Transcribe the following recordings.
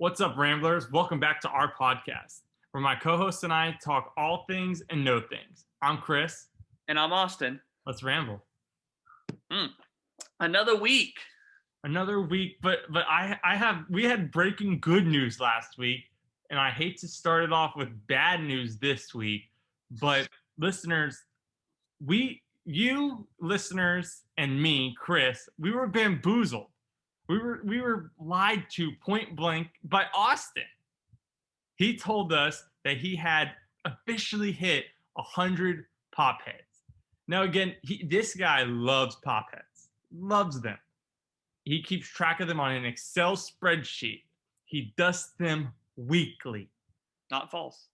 What's up, Ramblers? Welcome back to our podcast, where my co-host and I talk all things and no things. I'm Chris. And I'm Austin. Let's ramble. Another week. Another week, but we had breaking good news last week, and I hate to start it off with bad news this week, but listeners, you listeners and me, Chris, we were bamboozled. We were lied to point blank by Austin. He told us that he had officially hit 100 pop heads. Now again, this guy loves pop heads. Loves them. He keeps track of them on an Excel spreadsheet. He dusts them weekly. Not false.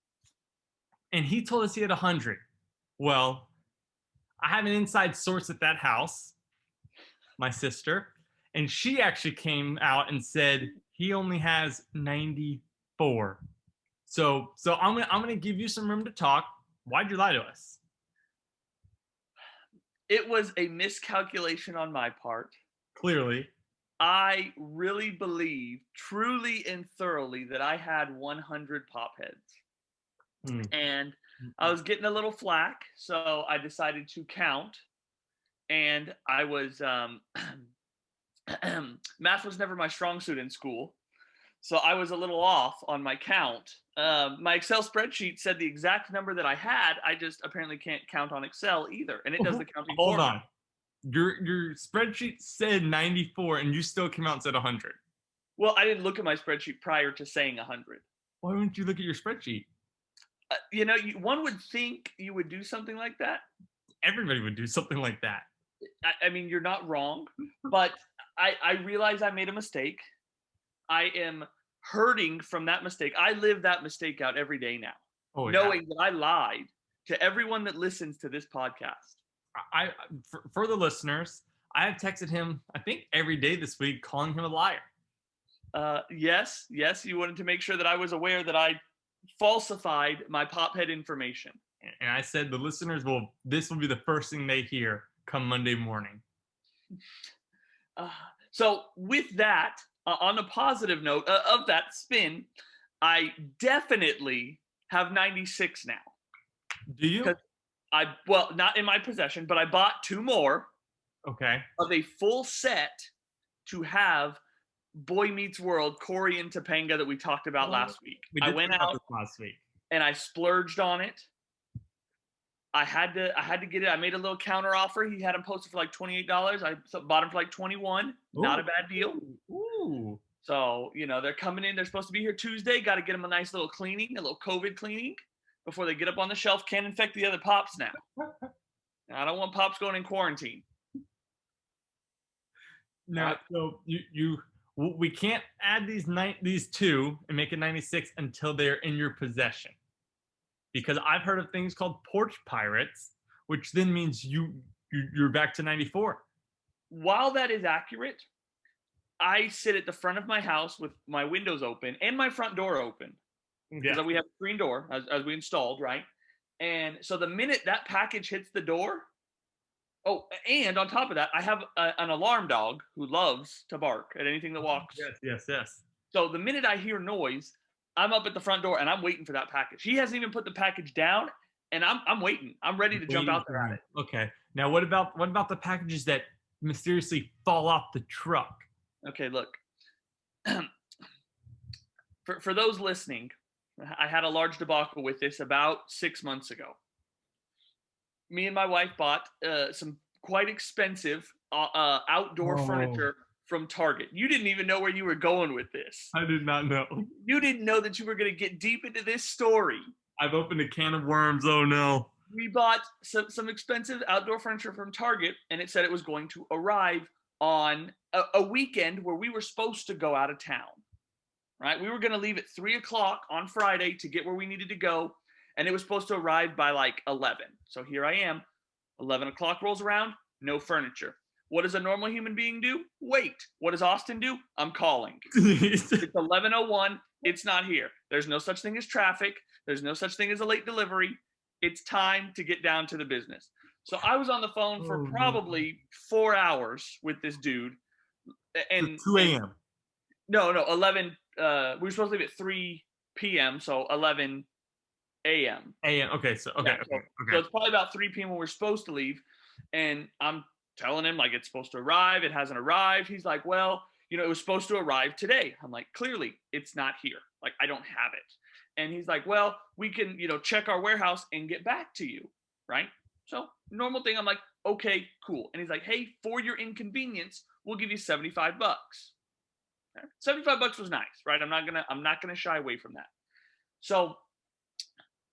And he told us he had 100. Well, I have an inside source at that house, my sister, and she actually came out and said he only has 94. So I'm gonna give you some room to talk. Why'd you lie to us? It was a miscalculation on my part. Clearly. I really believe, truly and thoroughly, that I had 100 pop heads. And I was getting a little flack, so I decided to count. And I was, math was never my strong suit in school. So I was a little off on my count. My Excel spreadsheet said the exact number that I had. I just apparently can't count on Excel either. And it does the counting for me. Hold on. Your spreadsheet said 94 and you still came out and said 100. Well, I didn't look at my spreadsheet prior to saying 100. Why wouldn't you look at your spreadsheet? One would think you would do something like that. Everybody would do something like that. I mean, you're not wrong, but I realize I made a mistake. I am hurting from that mistake. I live that mistake out every day now, knowing that I lied to everyone that listens to this podcast. For the listeners, I have texted him, I think, every day this week, calling him a liar. Yes, you wanted to make sure that I was aware that I falsified my pophead information. And I said the listeners this will be the first thing they hear come Monday morning. So with that, on a positive note of that spin, I definitely have 96 now. Do you? Well, not in my possession, but I bought 2 more. Okay. Of a full set to have Boy Meets World, Corey and Topanga that we talked about last week. I went out last week and I splurged on it. I had to get it. I made a little counter offer. He had them posted for like $28. I bought them for like $21. Not a bad deal. Ooh. So, they're coming in. They're supposed to be here Tuesday. Got to get them a nice little cleaning, a little COVID cleaning before they get up on the shelf. Can't infect the other pops now. I don't want pops going in quarantine. No, so we can't add these 2 and make it 96 until they're in your possession. Because I've heard of things called porch pirates, which then means you're back to 94. While that is accurate, I sit at the front of my house with my windows open and my front door open. Because we have a screen door as we installed, right? And so the minute that package hits the door, and on top of that, I have an alarm dog who loves to bark at anything that walks. Yes. So the minute I hear noise, I'm up at the front door and I'm waiting for that package. He hasn't even put the package down, and I'm waiting. I'm ready to jump out there at it. Okay. Now, what about the packages that mysteriously fall off the truck? Okay, look. For those listening, I had a large debacle with this about 6 months ago. Me and my wife bought some quite expensive outdoor furniture from Target. You didn't even know where you were going with this. I did not know. You didn't know that you were going to get deep into this story. I've opened a can of worms. Oh, no. We bought some expensive outdoor furniture from Target, and it said it was going to arrive on a weekend where we were supposed to go out of town. Right? We were going to leave at 3 o'clock on Friday to get where we needed to go, and it was supposed to arrive by like 11. So here I am. 11 o'clock rolls around, no furniture. What does a normal human being do? Wait. What does Austin do? I'm calling. It's 11:01. It's not here. There's no such thing as traffic. There's no such thing as a late delivery. It's time to get down to the business. So I was on the phone for probably 4 hours with this dude. And 2 a.m. No, no, 11. We were supposed to leave at 3 p.m. So 11 a.m. A.M. Okay, so okay, Yeah, okay, so okay. it's probably about 3 p.m. when we're supposed to leave, and I'm telling him like it's supposed to arrive. It hasn't arrived. He's like, well, it was supposed to arrive today. I'm like, clearly it's not here. Like I don't have it. And he's like, well, we can, check our warehouse and get back to you, right? So normal thing. I'm like, okay, cool. And he's like, hey, for your inconvenience, we'll give you $75. Okay? $75 was nice, right? I'm not gonna shy away from that. So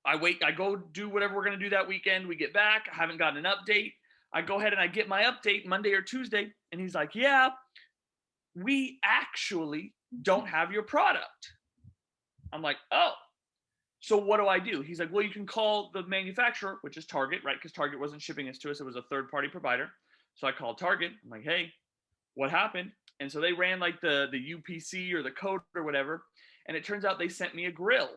I wait, I go do whatever we're gonna do that weekend. We get back, I haven't gotten an update. I go ahead and I get my update Monday or Tuesday, and he's like, yeah, we actually don't have your product. I'm like, oh, so what do I do? He's like, well, you can call the manufacturer, which is Target, right? Because Target wasn't shipping this to us, it was a third-party provider. So I called Target. I'm like, hey, what happened? And so they ran like the UPC or the code or whatever, and it turns out they sent me a grill.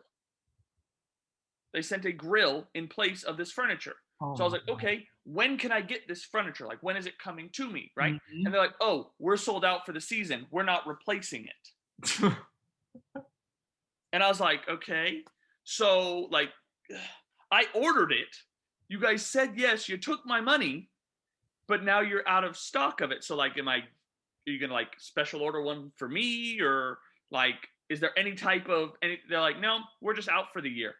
They sent a grill in place of this furniture. Oh So I was my like, okay, when can I get this furniture? Like, when is it coming to me? Right. God. And they're like, oh, we're sold out for the season. We're not replacing it. And I was like, okay. So, like, I ordered it. You guys said yes. You took my money, but now you're out of stock of it. So, like, are you going to like special order one for me? Or like, is there any type of, any, they're like, no, we're just out for the year.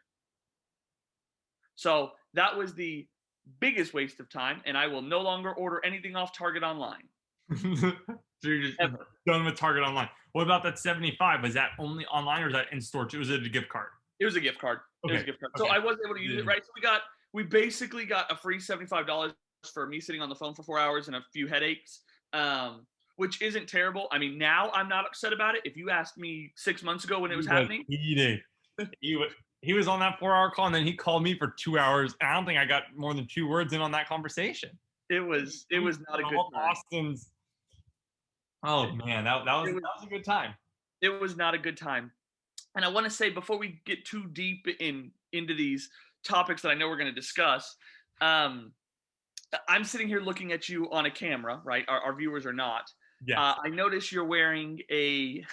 So that was the biggest waste of time, and I will no longer order anything off Target online. So you're just Ever. done with Target online. What about that 75? Was that only online or was that in store too? Was it a gift card? It was a gift card. It was Okay. a gift card. So Okay. I was able to use it, right? So we basically got a free $75 for me sitting on the phone for 4 hours and a few headaches, which isn't terrible. I mean, now I'm not upset about it. If you asked me 6 months ago when it was happening, heated. He was on that 4 hour call and then he called me for 2 hours. I don't think I got more than 2 words in on that conversation. it was not a good time. Austin's. Oh man, that was a good time. It was not a good time. And I want to say before we get too deep into these topics that I know we're going to discuss, I'm sitting here looking at you on a camera, right? Our viewers are not. Yeah. I notice you're wearing a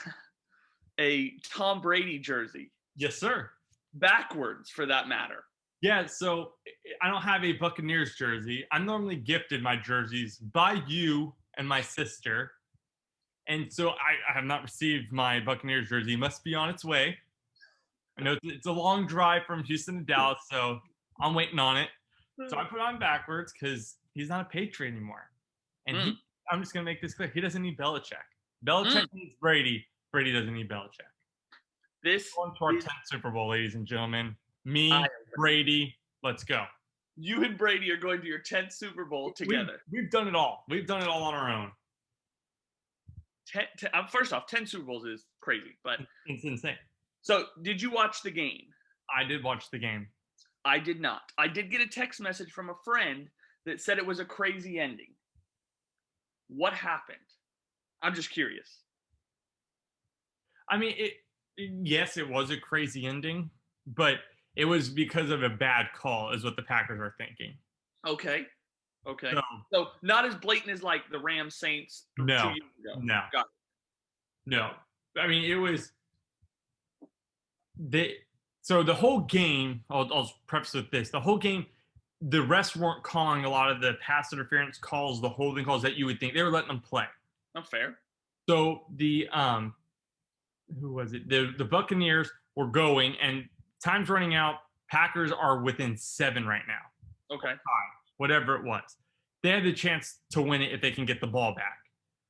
Tom Brady jersey. Yes, sir. Backwards, for that matter. Yeah, so I don't have a Buccaneers jersey. I'm normally gifted my jerseys by you and my sister. And so I have not received my Buccaneers jersey. It must be on its way. I know it's a long drive from Houston to Dallas, so I'm waiting on it. So I put it on backwards because he's not a Patriot anymore. And I'm just going to make this clear. He doesn't need Belichick. Belichick needs Brady. Brady doesn't need Belichick. This going to our 10th Super Bowl, ladies and gentlemen. Me, Brady, let's go. You and Brady are going to your 10th Super Bowl together. We've done it all. We've done it all on our own. First off, 10 Super Bowls is crazy, but it's insane. So, did you watch the game? I did watch the game. I did not. I did get a text message from a friend that said it was a crazy ending. What happened? I'm just curious. I mean, yes, it was a crazy ending, but it was because of a bad call, is what the Packers are thinking. Okay. So not as blatant as like the Rams Saints 2 years ago. No. Got it. No. I mean, it was so the whole game, I'll preface with this. The whole game, the refs weren't calling a lot of the pass interference calls, the holding calls that you would think. They were letting them play. Not fair. So the who was it? The Buccaneers were going, and time's running out. Packers are within 7 right now. Okay. 5, whatever it was. They had the chance to win it if they can get the ball back.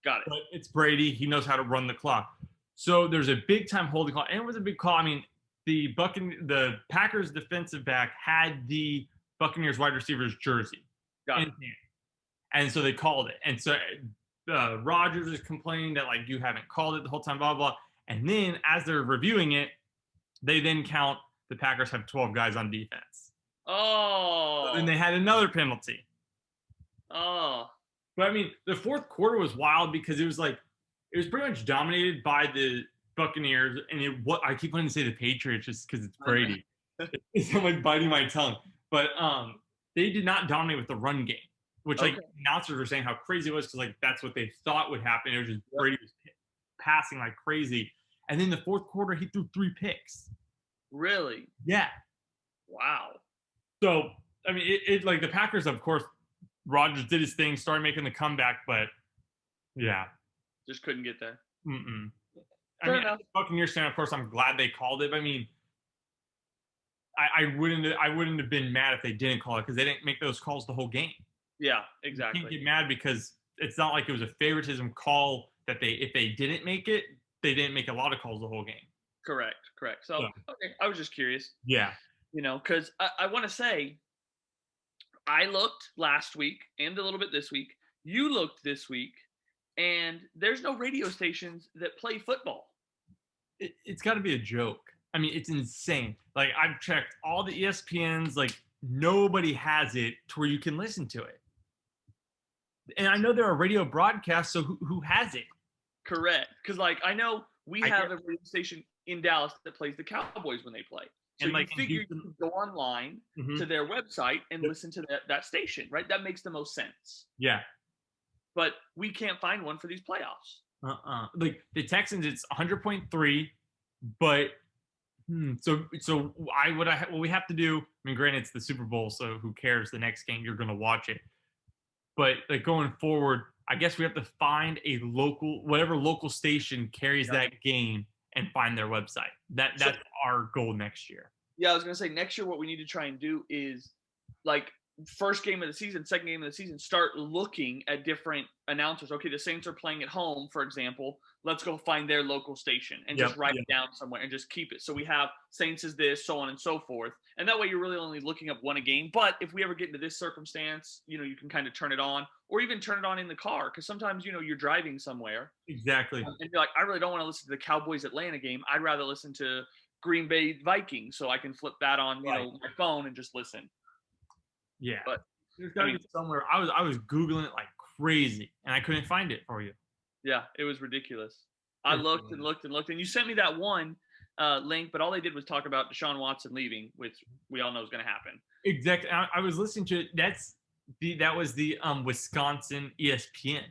Got it. But it's Brady. He knows how to run the clock. So there's a big time holding call, and it was a big call. I mean, the Packers defensive back had the Buccaneers wide receiver's jersey. Got it. And so they called it. And so Rodgers is complaining that, like, you haven't called it the whole time, blah, blah, blah. And then as they're reviewing it, they then count the Packers have 12 guys on defense. Oh. So then they had another penalty. Oh. But, I mean, the fourth quarter was wild because it was pretty much dominated by the Buccaneers. And I keep wanting to say the Patriots just because it's Brady. I'm like biting my tongue. But they did not dominate with the run game, which like announcers were saying how crazy it was because like that's what they thought would happen. It was just Brady was passing like crazy. And then the fourth quarter, he threw 3 picks. Really? Yeah. Wow. So I mean, it like the Packers, of course, Rodgers did his thing, started making the comeback, but yeah. Just couldn't get there. Mm-mm. I Fair mean, enough. as a Buccaneers fan, of course, I'm glad they called it. I mean, I wouldn't have been mad if they didn't call it because they didn't make those calls the whole game. Yeah, You can't exactly. get mad because it's not like it was a favoritism call that they if they didn't make it, they didn't make a lot of calls the whole game. Correct. Correct. So, So okay, I was just curious, yeah, because I want to say I looked last week and a little bit this week. You looked this week, and there's no radio stations that play football. it's got to be a joke. I mean, it's insane. Like I've checked all the ESPNs, like nobody has it to where you can listen to it. And I know there are radio broadcasts, so who has it? Correct. Because, like, I know we I have get a radio station in Dallas that plays the Cowboys when they play. So and you like in figure you Houston, could go online to mhm, their website and yep, listen to that station, right? That makes the most sense. yeah. But we can't find one for these playoffs. Like the Texans, it's 100.3, but so what we have to do. I mean, granted, it's the Super Bowl, so who cares? The next game you're going to watch it, but like going forward, I guess we have to find a local, whatever local station carries Yeah. that game, and find their website. So That's our goal next year. yeah, I was gonna say next year what we need to try and do is like first game of the season, second game of the season, start looking at different announcers. Okay, the Saints are playing at home, for example. Let's go find their local station and Yep. just write Yep. it down somewhere and just keep it. So we have Saints is this, so on and so forth. And that way you're really only looking up one a game. But if we ever get into this circumstance, you can kind of turn it on or even turn it on in the car. Because sometimes, you're driving somewhere Exactly. and you're like, I really don't want to listen to the Cowboys Atlanta game. I'd rather listen to Green Bay Vikings. So I can flip that on, Right. my phone and just listen. Yeah. But There's I got to mean, be somewhere. I was googling it like crazy, and I couldn't find it for you. yeah, it was ridiculous. I It's looked and looked and looked, and you sent me that one link, but all they did was talk about Deshaun Watson leaving, which we all know is going to happen. exactly. I was listening to it. That was the Wisconsin ESPN.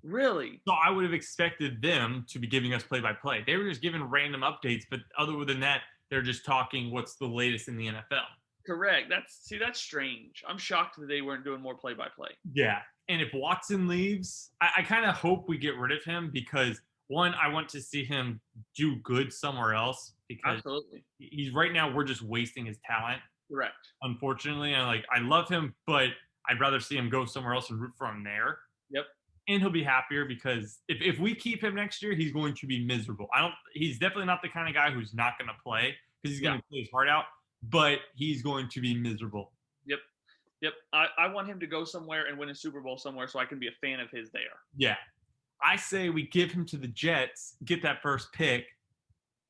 Really? So I would have expected them to be giving us play by play. They were just giving random updates, but other than that, they're just talking what's the latest in the NFL. Correct. That's strange. I'm shocked that they weren't doing more play by play. Yeah. And if Watson leaves, I kind of hope we get rid of him because one, I want to see him do good somewhere else because Absolutely. he's right now we're just wasting his talent, Correct. unfortunately. And I love him, but I'd rather see him go somewhere else and root for him there. Yep. And he'll be happier because if we keep him next year, he's going to be miserable. He's definitely not the kind of guy who's not going to play because he's going to play his heart out, but he's going to be miserable. Yep. Yep. I want him to go somewhere and win a Super Bowl somewhere so I can be a fan of his there. Yeah. I say we give him to the Jets, get that first pick,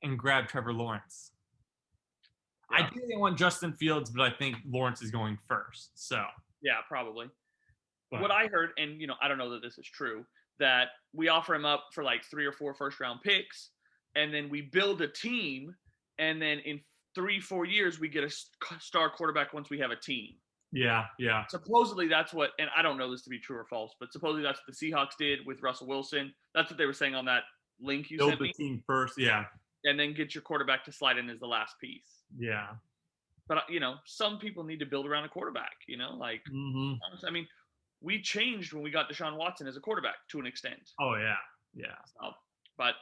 and grab Trevor Lawrence. Yeah. Ideally, I want Justin Fields, but I think Lawrence is going first. So Yeah, probably. but, What I heard, and I don't know that this is true, that we offer him up for like 3 or 4 first round picks, and then we build a team, and then in 3-4 years we get a star quarterback once we have a team. yeah. Supposedly that's what, and I don't know this to be true or false, but supposedly that's what the Seahawks did with Russell Wilson. That's what they were saying on that link you Build sent the me, team first. Yeah. and then get your quarterback to slide in as the last piece. Yeah. But some people need to build around a quarterback. Mm-hmm. I mean, we changed when we got Deshaun Watson as a quarterback to an extent. Oh, yeah. Yeah. So, but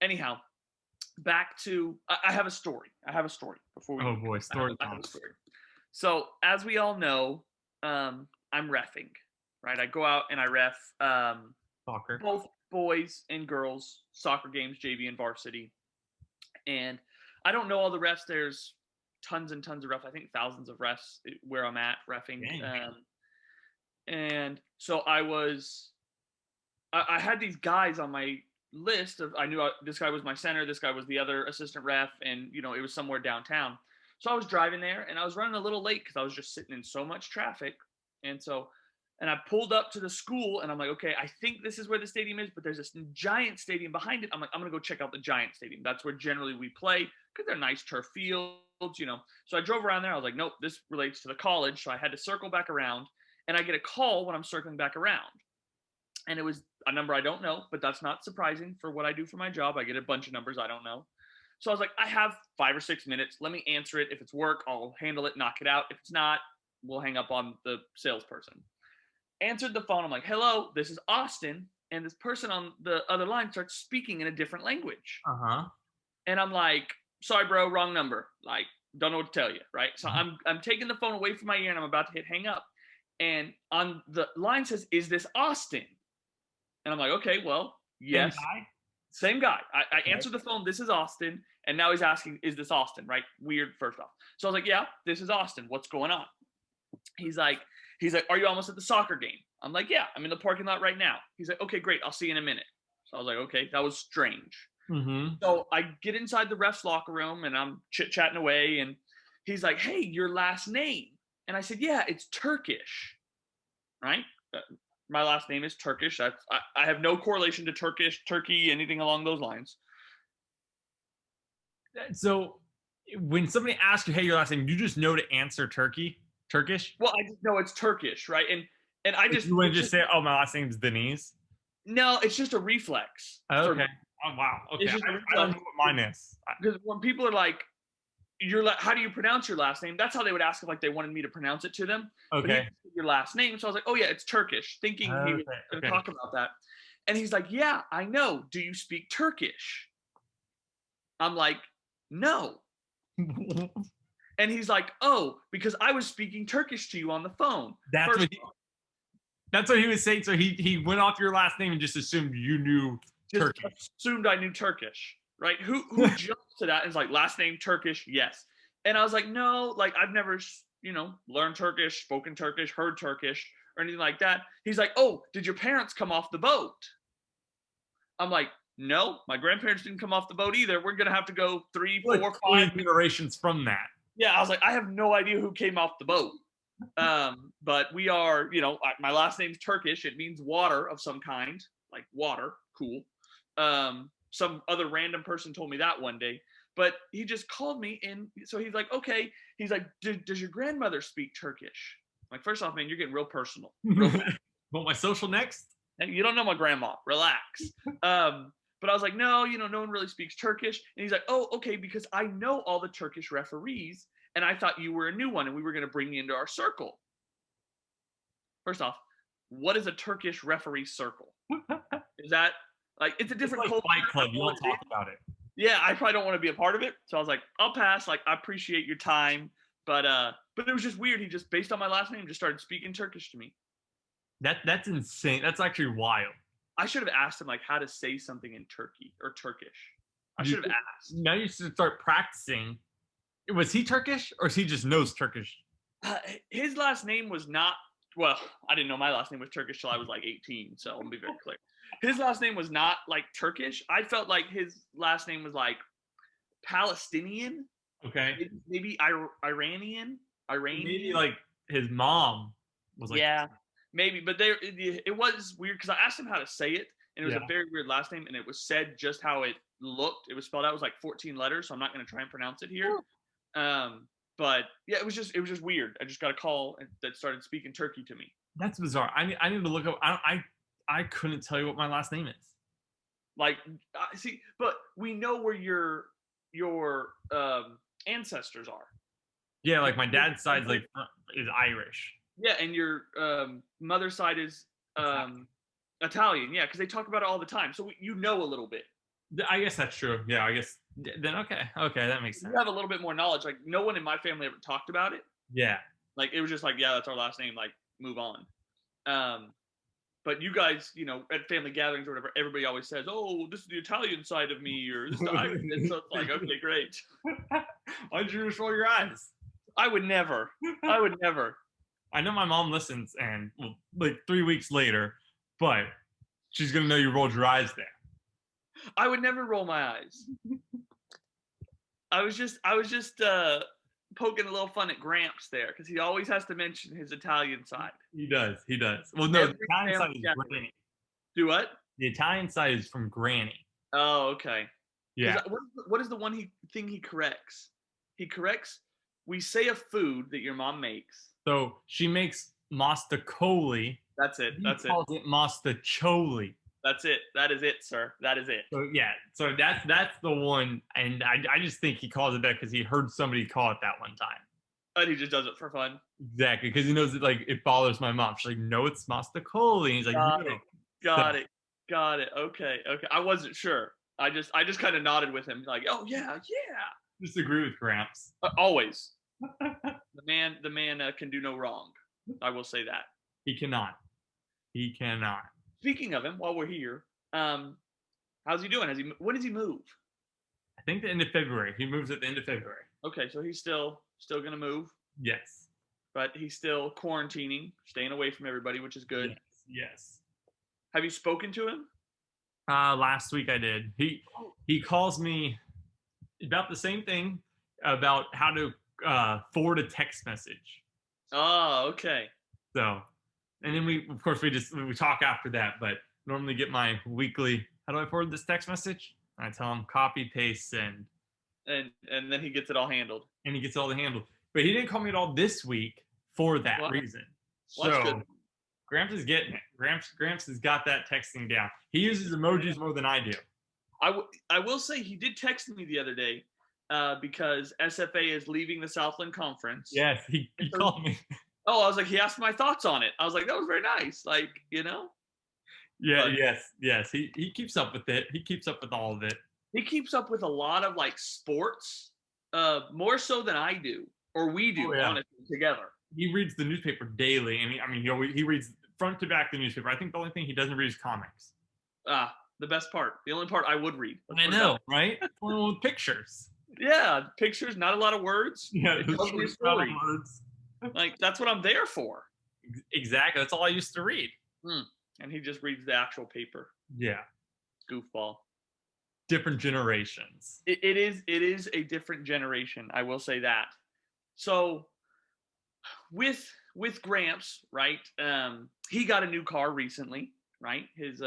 anyhow, back to I have a story. Before we. Oh, boy. Story I have time. a story. So as we all know, I'm reffing, right? I go out and I ref Soccer. both boys and girls soccer games, JV and varsity. And I don't know all the refs. There's tons and tons of refs. I think thousands of refs where I'm at reffing. And so I had these guys on my list of, I knew this guy was my center, this guy was the other assistant ref, and it was somewhere downtown. So I was driving there and I was running a little late because I was just sitting in so much traffic. And I pulled up to the school and I'm like, okay, I think this is where the stadium is, but there's this giant stadium behind it. I'm like, I'm going to go check out the giant stadium. That's where generally we play because they're nice turf fields, So I drove around there. I was like, nope, this relates to the college. So I had to circle back around, and I get a call when I'm circling back around. And it was a number I don't know, but that's not surprising for what I do for my job. I get a bunch of numbers I don't know. So I was like, I have 5 or 6 minutes. Let me answer it. If it's work, I'll handle it, knock it out. If it's not, we'll hang up on the salesperson. Answered the phone. I'm like, hello, this is Austin. And this person on the other line starts speaking in a different language. And I'm like, sorry, bro, wrong number. Like, don't know what to tell you, right? So I'm taking the phone away from my ear and I'm about to hit hang up. And on the line says, is this Austin? And I'm like, okay, well, yes. Same guy. I answered the phone, this is Austin. And now he's asking, is this Austin, right? Weird, first off. So I was like, yeah, this is Austin. What's going on? He's like, are you almost at the soccer game? I'm like, yeah, I'm in the parking lot right now. He's like, okay, great. I'll see you in a minute. So I was like, okay, that was strange. So I get inside the ref's locker room and I'm chit-chatting away. And he's like, hey, your last name. And I said, yeah, it's Turkish, right? My last name is Turkish. I have no correlation to Turkey, anything along those lines. So when somebody asks you, hey, your last name, you just know to answer Turkish? Well, I just know it's Turkish, right? And I just... You wouldn't just say, oh, my last name's Denise? No, it's just a reflex. Okay. Oh, wow. Okay. I don't know what mine is. Because when people are like, how do you pronounce your last name? That's how they would ask if like they wanted me to pronounce it to them. Okay. Your last name. So I was like, oh yeah, it's Turkish, thinking he was going to talk about that. And he's like, yeah, I know. Do you speak Turkish? I'm like, no. And he's like, oh, because I was speaking Turkish to you on the phone. That's what he was saying. So he went off your last name and just assumed you knew Turkish. Assumed I knew Turkish, right? Who jumps to that and is like, last name Turkish? Yes. And I was like, no, like I've never, learned Turkish, spoken Turkish, heard Turkish, or anything like that. He's like, oh, did your parents come off the boat? I'm like, no, my grandparents didn't come off the boat either. We're gonna have to go 3, 4, 5 generations from that. Yeah, I was like, I have no idea who came off the boat. But we are, my last name's Turkish. It means water of some kind, like water. Cool. Some other random person told me that one day, but he just called me, and so he's like, okay. He's like, does your grandmother speak Turkish? I'm like, first off, man, you're getting real personal. Want my social next? And you don't know my grandma. Relax. But I was like, no, no one really speaks Turkish. And he's like, oh, okay, because I know all the Turkish referees, and I thought you were a new one, and we were going to bring you into our circle. First off, what is a Turkish referee circle? Is that like, it's a different culture. Fight Club. You don't talk about it. Yeah, I probably don't want to be a part of it. So I was like, I'll pass. Like, I appreciate your time, but it was just weird. He just, based on my last name, just started speaking Turkish to me. That's insane. That's actually wild. I should have asked him like how to say something in Turkey or Turkish. I should have asked. Now you should start practicing. Was he Turkish, or he just knows Turkish? His last name was not, well, I didn't know my last name was Turkish till I was like 18, so I'll be very clear. His last name was not like Turkish. I felt like his last name was like Palestinian. Okay. Maybe Iranian. Maybe like his mom was like. Yeah. Maybe, but it was weird because I asked him how to say it, and it was a very weird last name, and it was said just how it looked. It was spelled out. It was like 14 letters, so I'm not going to try and pronounce it here. But yeah, it was just weird. I just got a call that started speaking Turkey to me. That's bizarre. I need to look up. I couldn't tell you what my last name is. Like, see, but we know where your ancestors are. Yeah, like my dad's side is Irish. Yeah, and your mother's side is Italian. Yeah, because they talk about it all the time. So you know a little bit. I guess that's true. Yeah, I guess then okay, that makes sense. You have a little bit more knowledge. Like no one in my family ever talked about it. Yeah. Like it was just like, yeah, that's our last name. Like move on. But you guys, at family gatherings or whatever, everybody always says, "Oh, this is the Italian side of me," or "This is the Irish." And so it's like, okay, great. Why'd you just roll your eyes? I would never. I know my mom listens, and like 3 weeks later, but she's gonna know you rolled your eyes there. I would never roll my eyes. I was just poking a little fun at Gramps there because he always has to mention his Italian side. He does. Well, no, the Italian side is Granny. Do what? The Italian side is from Granny. Oh, okay. Yeah. What is the one thing he corrects? He corrects, we say a food that your mom makes. So she makes mastacoli. That's it. He calls it mastacholi. That's it. That is it, sir. That is it. So yeah, so that's the one, and I just think he calls it that because he heard somebody call it that one time. And he just does it for fun. Exactly, because he knows that like it bothers my mom. She's like, no, it's Mastacoli. And he's like, Got no. it. So, Got it. Got it. Okay. Okay. I wasn't sure. I just kind of nodded with him, like, oh yeah, yeah. just agree with Gramps. Always. The man can do no wrong. I will say that. He cannot. He cannot. Speaking of him, while we're here, how's he doing? When does he move? I think the end of February. He moves at the end of February. Okay, so he's still gonna move, Yes. but he's still quarantining, staying away from everybody, which is good. Yes. Have you spoken to him? Last week I did. He calls me about the same thing about how to forward a text message. Oh, okay. So, and then we talk after that, but normally get my weekly. How do I forward this text message? I tell him copy, paste, send, and then he gets it all handled. and he gets all the handle. But he didn't call me at all this week for that reason. Well, that's so good. Gramps is getting it. Gramps has got that texting down. He uses emojis more than I do. I will say he did text me the other day because SFA is leaving the Southland Conference. Yes, he called me. Oh, I was like, he asked my thoughts on it. I was like, that was very nice. Like, Yeah, But- yes. He keeps up with it. He keeps up with all of it. He keeps up with a lot of like sports, more so than I do, or we do, Oh, yeah. honestly, together. He reads the newspaper daily, and he reads front to back the newspaper. I think the only thing he doesn't read is comics. The best part, the only part I would read. I know, right? One with pictures. Yeah, pictures, not a lot of words. Yeah, It tells me a story. words. Like that's what I'm there for. Exactly. That's all I used to read. And he just reads the actual paper. Yeah. Goofball. Different generations. It is a different generation. I will say that. So with Gramps, right? He got a new car recently, right? His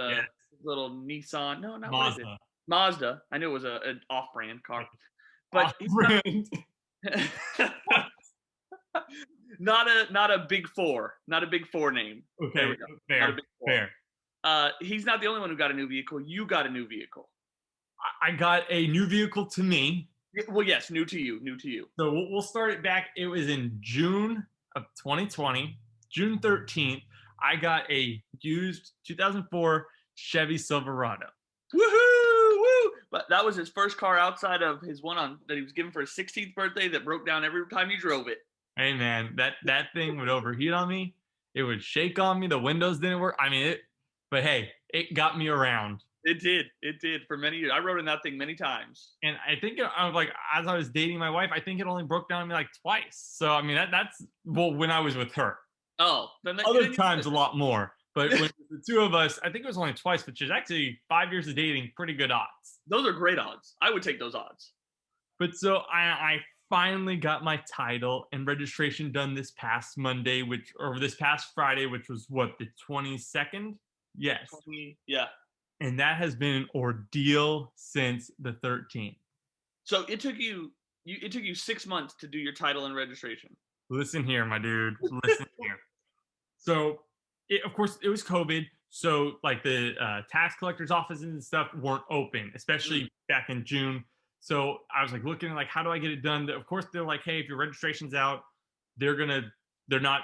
little Nissan. No, not Mazda. What is it? Mazda. I knew it was an off-brand car, but not a big four, not a big four name. Okay, fair. He's not the only one who got a new vehicle. You got a new vehicle. I got a new vehicle to me. Well, yes, new to you. So we'll start it back. It was in June of 2020, June 13th. I got a used 2004 Chevy Silverado. Woohoo! Woo! But that was his first car outside of his one that he was given for his 16th birthday that broke down every time he drove it. Hey man, that thing would overheat on me. It would shake on me. The windows didn't work. But hey, it got me around. It did for many years. I rode in that thing many times. And I think I was like, as I was dating my wife, I think it only broke down on me like twice. So that's when I was with her. Oh, other times a lot more. But when the two of us, I think it was only twice, which is actually 5 years of dating, pretty good odds. Those are great odds. I would take those odds. But so I finally got my title and registration done this past Monday, this past Friday, which was the 22nd? Yes. Yeah. And that has been an ordeal since the 13th. So it took you 6 months to do your title and registration. Listen here, my dude. Listen here. So, of course, it was COVID. So, like the tax collector's offices and stuff weren't open, especially back in June. So I was like looking at like, how do I get it done? Of course, they're like, hey, if your registration's out, they're not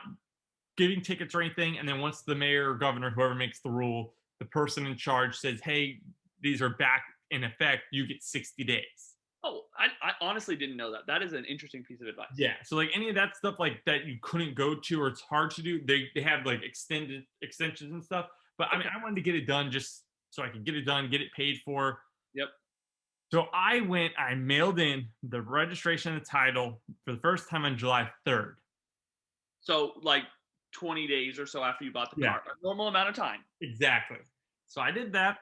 giving tickets or anything. And then once the mayor or governor, whoever makes the rule, the person in charge says, hey, these are back in effect, you get 60 days. Oh, I honestly didn't know that. That is an interesting piece of advice. Yeah. So like any of that stuff like that you couldn't go to or it's hard to do, they have like extensions and stuff. But I wanted to get it done just so I could get it done, get it paid for. Yep. So I mailed in the registration and the title for the first time on July 3rd. So like 20 days or so after you bought the car, a normal amount of time. Exactly. So I did that.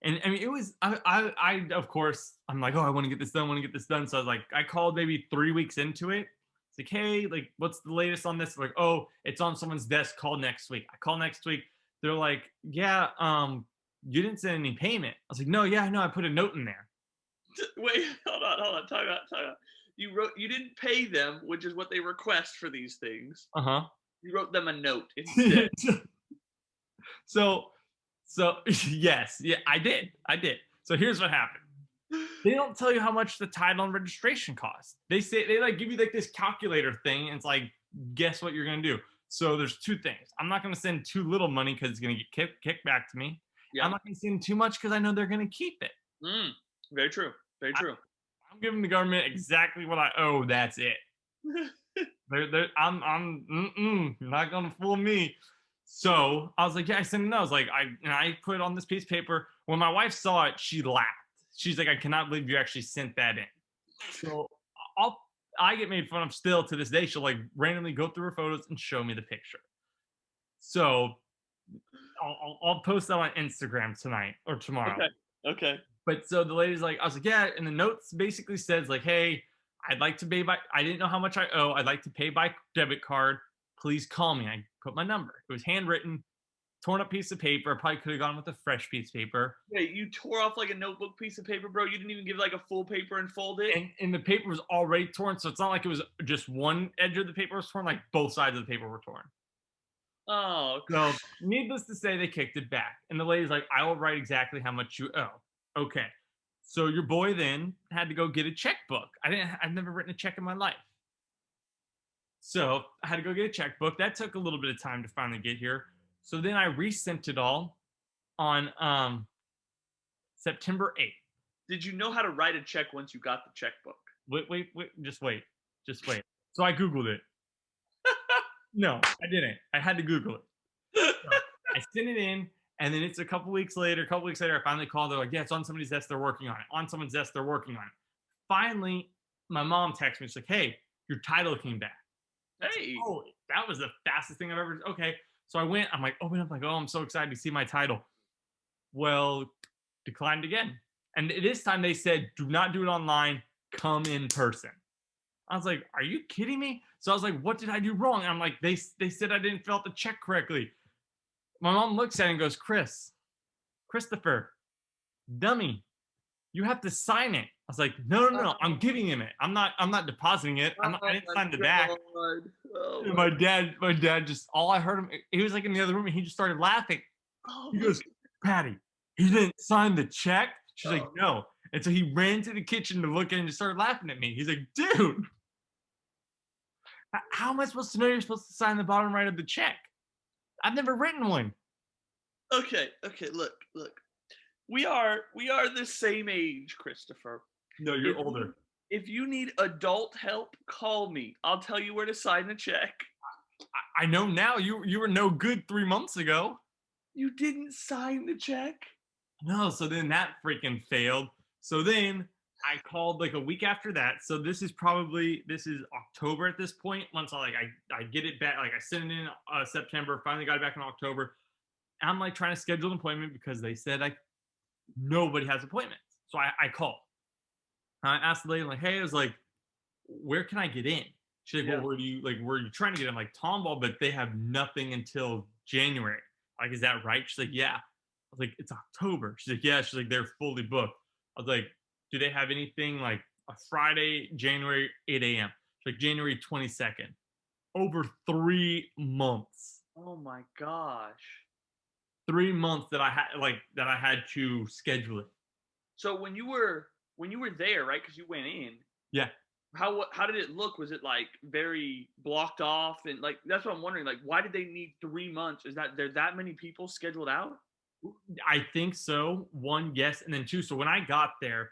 And it was, I of course, I'm like, oh, I want to get this done. So I was like, I called maybe 3 weeks into it. It's like, hey, like, what's the latest on this? Like, oh, it's on someone's desk. Call next week. I call next week. They're like, yeah, you didn't send any payment. I was like, no, yeah, I know. I put a note in there. Wait, hold on. Time out. You didn't pay them, which is what they request for these things. Uh-huh. You wrote them a note instead. So yes, yeah, I did. I did. So here's what happened. They don't tell you how much the title and registration costs. They say they like give you like this calculator thing, and it's like, guess what you're gonna do. So there's two things. I'm not gonna send too little money because it's gonna get kicked back to me. I'm Yeah. not gonna send too much because I know they're gonna keep it. Mm, very true. Very I, true. I'm giving the government exactly what I owe. That's it. You're not gonna fool me. So I was like, yeah, I sent it. I was like, I put it on this piece of paper. When my wife saw it, she laughed. She's like, I cannot believe you actually sent that in. So I'll I get made fun of still to this day. She'll like randomly go through her photos and show me the picture. So I'll post that on Instagram tonight or tomorrow. Okay. Okay. But so the lady's like, I was like, yeah, and the notes basically says like, hey, I'd like to pay by. I didn't know how much I owe. I'd like to pay by debit card. Please call me. I put my number. It was handwritten, torn up piece of paper. I probably could have gone with a fresh piece of paper. Wait, you tore off like a notebook piece of paper, bro? You didn't even give like a full paper and fold it? And the paper was already torn, so it's not like it was just one edge of the paper was torn. Like both sides of the paper were torn. Oh, So, needless to say, they kicked it back. And the lady's like, I will write exactly how much you owe. Okay. So your boy then had to go get a checkbook. I've never written a check in my life. So I had to go get a checkbook. That took a little bit of time to finally get here. So then I resent it all on September 8th. did you know how to write a check once you got the checkbook? Wait, just wait. Just wait. So I Googled it. No, I didn't. I had to Google it. So I sent it in, and then it's a couple weeks later, I finally called. They're like, yeah, it's on somebody's desk. They're working on it. On someone's desk, they're working on it. Finally, my mom texted me. She's like, hey, your title came back. Hey. Oh, that was the fastest thing I've ever. Okay. So I went, I'm like, open up, like, oh, I'm so excited to see my title. Well, declined again. And this time they said, do not do it online, come in person. I was like, are you kidding me? So I was like, what did I do wrong? And I'm like, they said I didn't fill out the check correctly. My mom looks at it and goes, Christopher, dummy, you have to sign it. I was like, no, I'm giving him it. I'm not depositing it. I didn't sign the back. Oh, And my dad just all I heard him. He was like in the other room and he just started laughing. oh He my goes, Patty, he didn't sign the check. She's like, God. no. And so he ran to the kitchen to look at it and just started laughing at me. He's like, dude, how am I supposed to know you're supposed to sign the bottom right of the check? I've never written one. Okay, look. We are the same age, Christopher. No, If you're you, older. if you need adult help, call me. I'll tell you where to sign the check. I know now. You were no good 3 months ago. You didn't sign the check? No, so then that freaking failed. So then I called like a week after that. So this is October at this point. Once I get it back, like I sent it in September, finally got it back in October. And I'm like trying to schedule an appointment because they said like nobody has appointments. So I called. I asked the lady, like, hey, I was like, where can I get in? She's like, Yeah. well, where are you trying to get in? I'm like, Tomball, but they have nothing until January. Like, is that right? She's like, yeah. I was like, it's October. She's like, yeah. She's like, they're fully booked. I was like, do they have anything like a Friday, January 8 a.m.? She's like, January 22nd. Over 3 months. Oh my gosh. 3 months that I had to schedule it. So when you were there, right? Because you went in. Yeah. How did it look? Was it like very blocked off? And like that's what I'm wondering. Like, why did they need 3 months? Is that there that many people scheduled out? I think so. One, yes, and then two. So when I got there,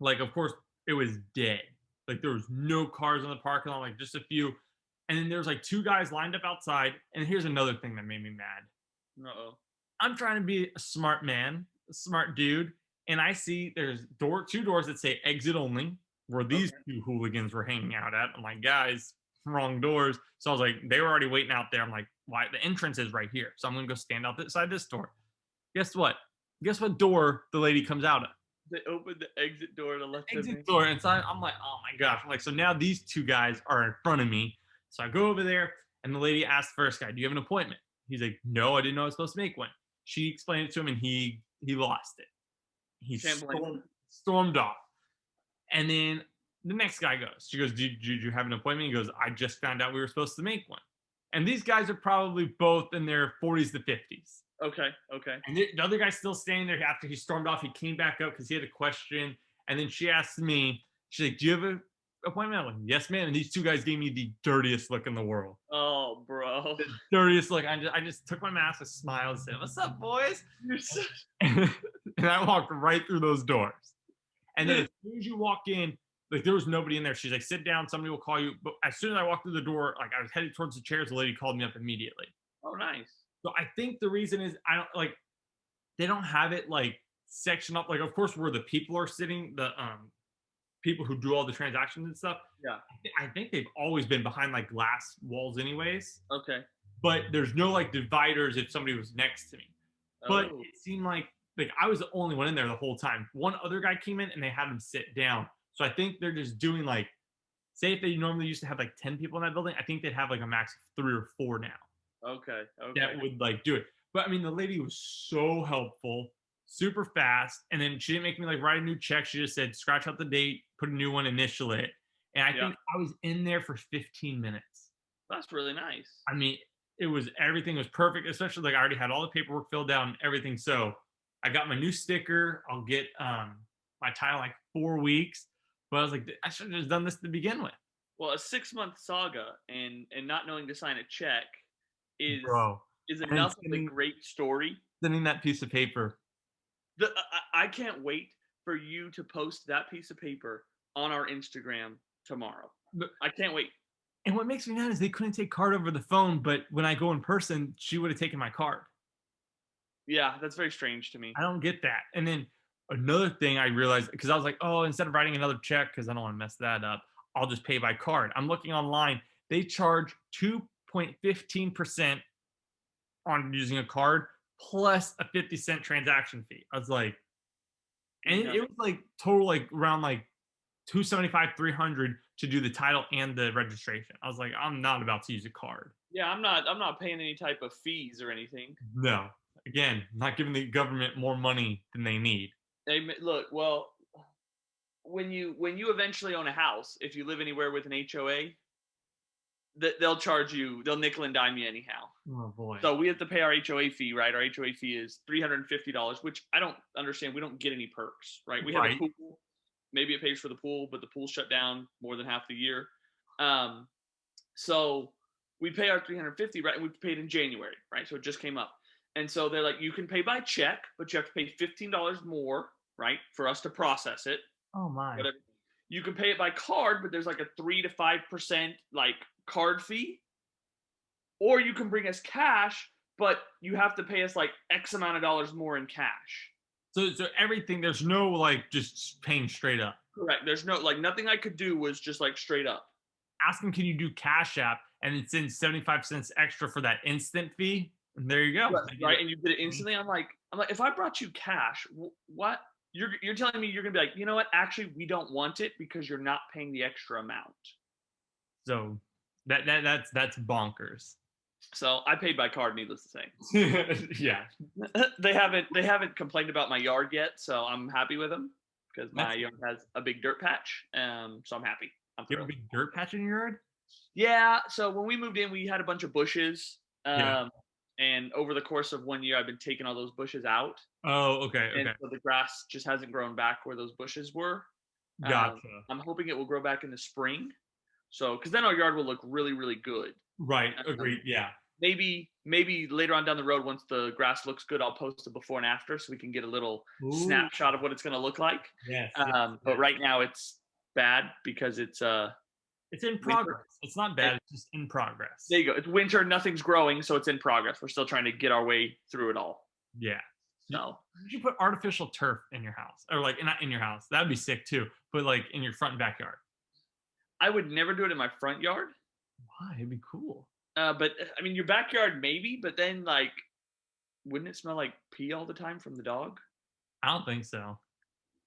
like of course it was dead. Like there was no cars in the parking lot, like just a few. And then there's like two guys lined up outside. And here's another thing that made me mad. Uh-oh. I'm trying to be a smart man, a smart dude, and I see there's two doors that say exit only, where these two hooligans were hanging out at. I'm like, guys, wrong doors. So I was like, they were already waiting out there. I'm like, why? The entrance is right here. So I'm gonna go stand outside this door. Guess what? Guess what door the lady comes out of? They opened the exit door to let them in. Exit door. And so I'm like, oh my gosh. I'm like, so now these two guys are in front of me. So I go over there, and the lady asked the first guy, do you have an appointment? He's like, no, I didn't know I was supposed to make one. She explained it to him, and he lost it. He stormed off. And then the next guy goes. She goes, did you have an appointment? He goes, I just found out we were supposed to make one. And these guys are probably both in their 40s to 50s. Okay. Okay. And the other guy's still standing there after he stormed off. He came back up because he had a question. And then she asked me, she's like, "Do you have an appointment?" I'm like, "Yes, ma'am." And these two guys gave me the dirtiest look in the world. Oh, bro. The dirtiest look. I just took my mask, I smiled, and said, "What's up, boys?" You're so, And I walked right through those doors. And then as soon as you walk in, like there was nobody in there. She's like, "Sit down, somebody will call you." But as soon as I walked through the door, like I was headed towards the chairs, the lady called me up immediately. oh, nice. So I think the reason is I don't like they don't have it like sectioned up. Like, of course, where the people are sitting, the people who do all the transactions and stuff. Yeah. I think they've always been behind like glass walls, anyways. Okay. But there's no like dividers if somebody was next to me. But Oh. it seemed like I was the only one in there the whole time. One other guy came in and they had him sit down. So I think they're just doing like, say if they normally used to have like 10 people in that building, I think they'd have like a max of 3 or 4 now Okay. Okay. that would like do it. But I mean, the lady was so helpful, super fast, and then she didn't make me like write a new check. She just said scratch out the date, put a new one, initial it, and I Yeah. think I was in there for 15 minutes. That's really nice. I mean, it was everything was perfect, especially like I already had all the paperwork filled out and everything. So I got my new sticker. I'll get my title in like 4 weeks. But I was like, I should have just done this to begin with. Well, a 6-month saga and not knowing to sign a check is Bro. is And enough of a great story. sending that piece of paper. I can't wait for you to post that piece of paper on our Instagram tomorrow. But, I can't wait. and what makes me mad is they couldn't take card over the phone, but when I go in person, she would have taken my card. Yeah, that's very strange to me. I don't get that. And then another thing I realized, because I was like, oh, instead of writing another check, because I don't want to mess that up, I'll just pay by card. I'm looking online. They charge 2.15% on using a card plus a 50-cent transaction fee. I was like, and Yeah. it was like total like around like 275, 300 to do the title and the registration. I was like, I'm not about to use a card. Yeah, I'm not paying any type of fees or anything. No. Again, not giving the government more money than they need. Look, well, when you eventually own a house, if you live anywhere with an HOA, they'll charge you, they'll nickel and dime you anyhow. Oh boy. So we have to pay our HOA fee, right? Our HOA fee is $350, which I don't understand. We don't get any perks, right? We have a pool. Maybe it pays for the pool, but the pool's shut down more than half the year. So we pay our $350, right? And we paid in January, right? So it just came up. And so they're like, you can pay by check, but you have to pay $15 more, right, for us to process it. Oh my. Whatever. You can pay it by card, but there's like a 3 to 5% like card fee. Or you can bring us cash, but you have to pay us like X amount of dollars more in cash. So everything, there's no like just paying straight up. Correct. There's no like nothing I could do was just like straight up. Ask them, can you do Cash App? And it's in 75 cents extra for that instant fee. And there you go. Right. And you did it instantly. I'm like, if I brought you cash, what? You're telling me you're gonna be like, you know what? Actually, we don't want it because you're not paying the extra amount. So that's bonkers. So I paid by card, needless to say. Yeah. They haven't complained about my yard yet, so I'm happy with them because my yard has a big dirt patch. So I'm happy. You have a big dirt patch in your yard? Yeah. So when we moved in, we had a bunch of bushes. And over the course of 1 year, I've been taking all those bushes out. Oh, okay. And so the grass just hasn't grown back where those bushes were. Gotcha. I'm hoping it will grow back in the spring. So, because then our yard will look really, really good. Right. Agreed. Yeah. Maybe later on down the road, once the grass looks good, I'll post a before and after so we can get a little snapshot of what it's going to look like. Yes. But right now it's bad because it's in progress. It's not bad. It's just in progress. There you go. It's winter. Nothing's growing, so it's in progress. We're still trying to get our way through it all. Yeah. So you should put artificial turf in your house, or like not in your house. That'd be sick too. But like in your front and backyard. I would never do it in my front yard. Why? It'd be cool. But I mean, your backyard maybe, but then like, wouldn't it smell like pee all the time from the dog? I don't think so.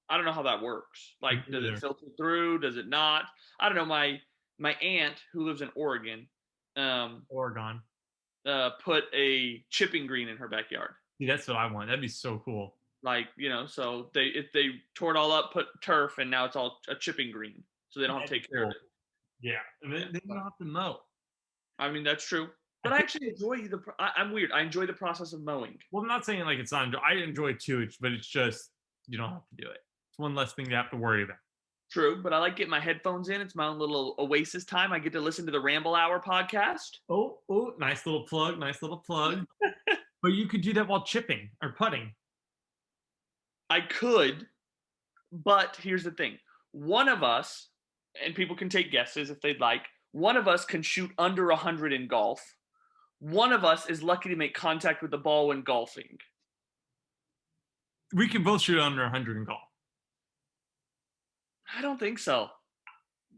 I don't know how that works. Like, does it filter through? Does it not? I don't know. My aunt who lives in Oregon, put a chipping green in her backyard. See, that's what I want. That'd be so cool. Like, so they tore it all up, put turf, and now it's all a chipping green, so they don't have to take care of it. Yeah, and they don't have to mow. I mean, that's true. But I actually enjoy I'm weird. I enjoy the process of mowing. Well, I'm not saying like it's not. I enjoy it too, but it's just you don't have to do it. It's one less thing you have to worry about. True, but I like getting my headphones in. It's my own little oasis time. I get to listen to the Ramble Hour podcast. Oh, nice little plug. Nice little plug. But you could do that while chipping or putting. I could, but here's the thing. One of us, and people can take guesses if they'd like, one of us can shoot under 100 in golf. One of us is lucky to make contact with the ball when golfing. We can both shoot under 100 in golf. I don't think so.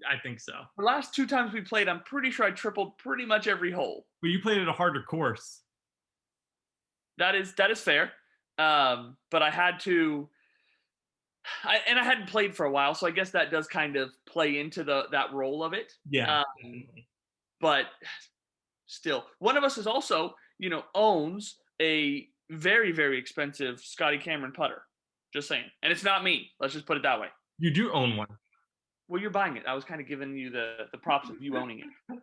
I think so. The last 2 times we played, I'm pretty sure I tripled pretty much every hole. But you played at a harder course. That is fair. But I had to, I hadn't played for a while, so I guess that does kind of play into that role of it. Yeah. But still, one of us is also, owns a very, very expensive Scotty Cameron putter. Just saying. And it's not me. Let's just put it that way. You do own one. Well, you're buying it. I was kind of giving you the props of you owning it.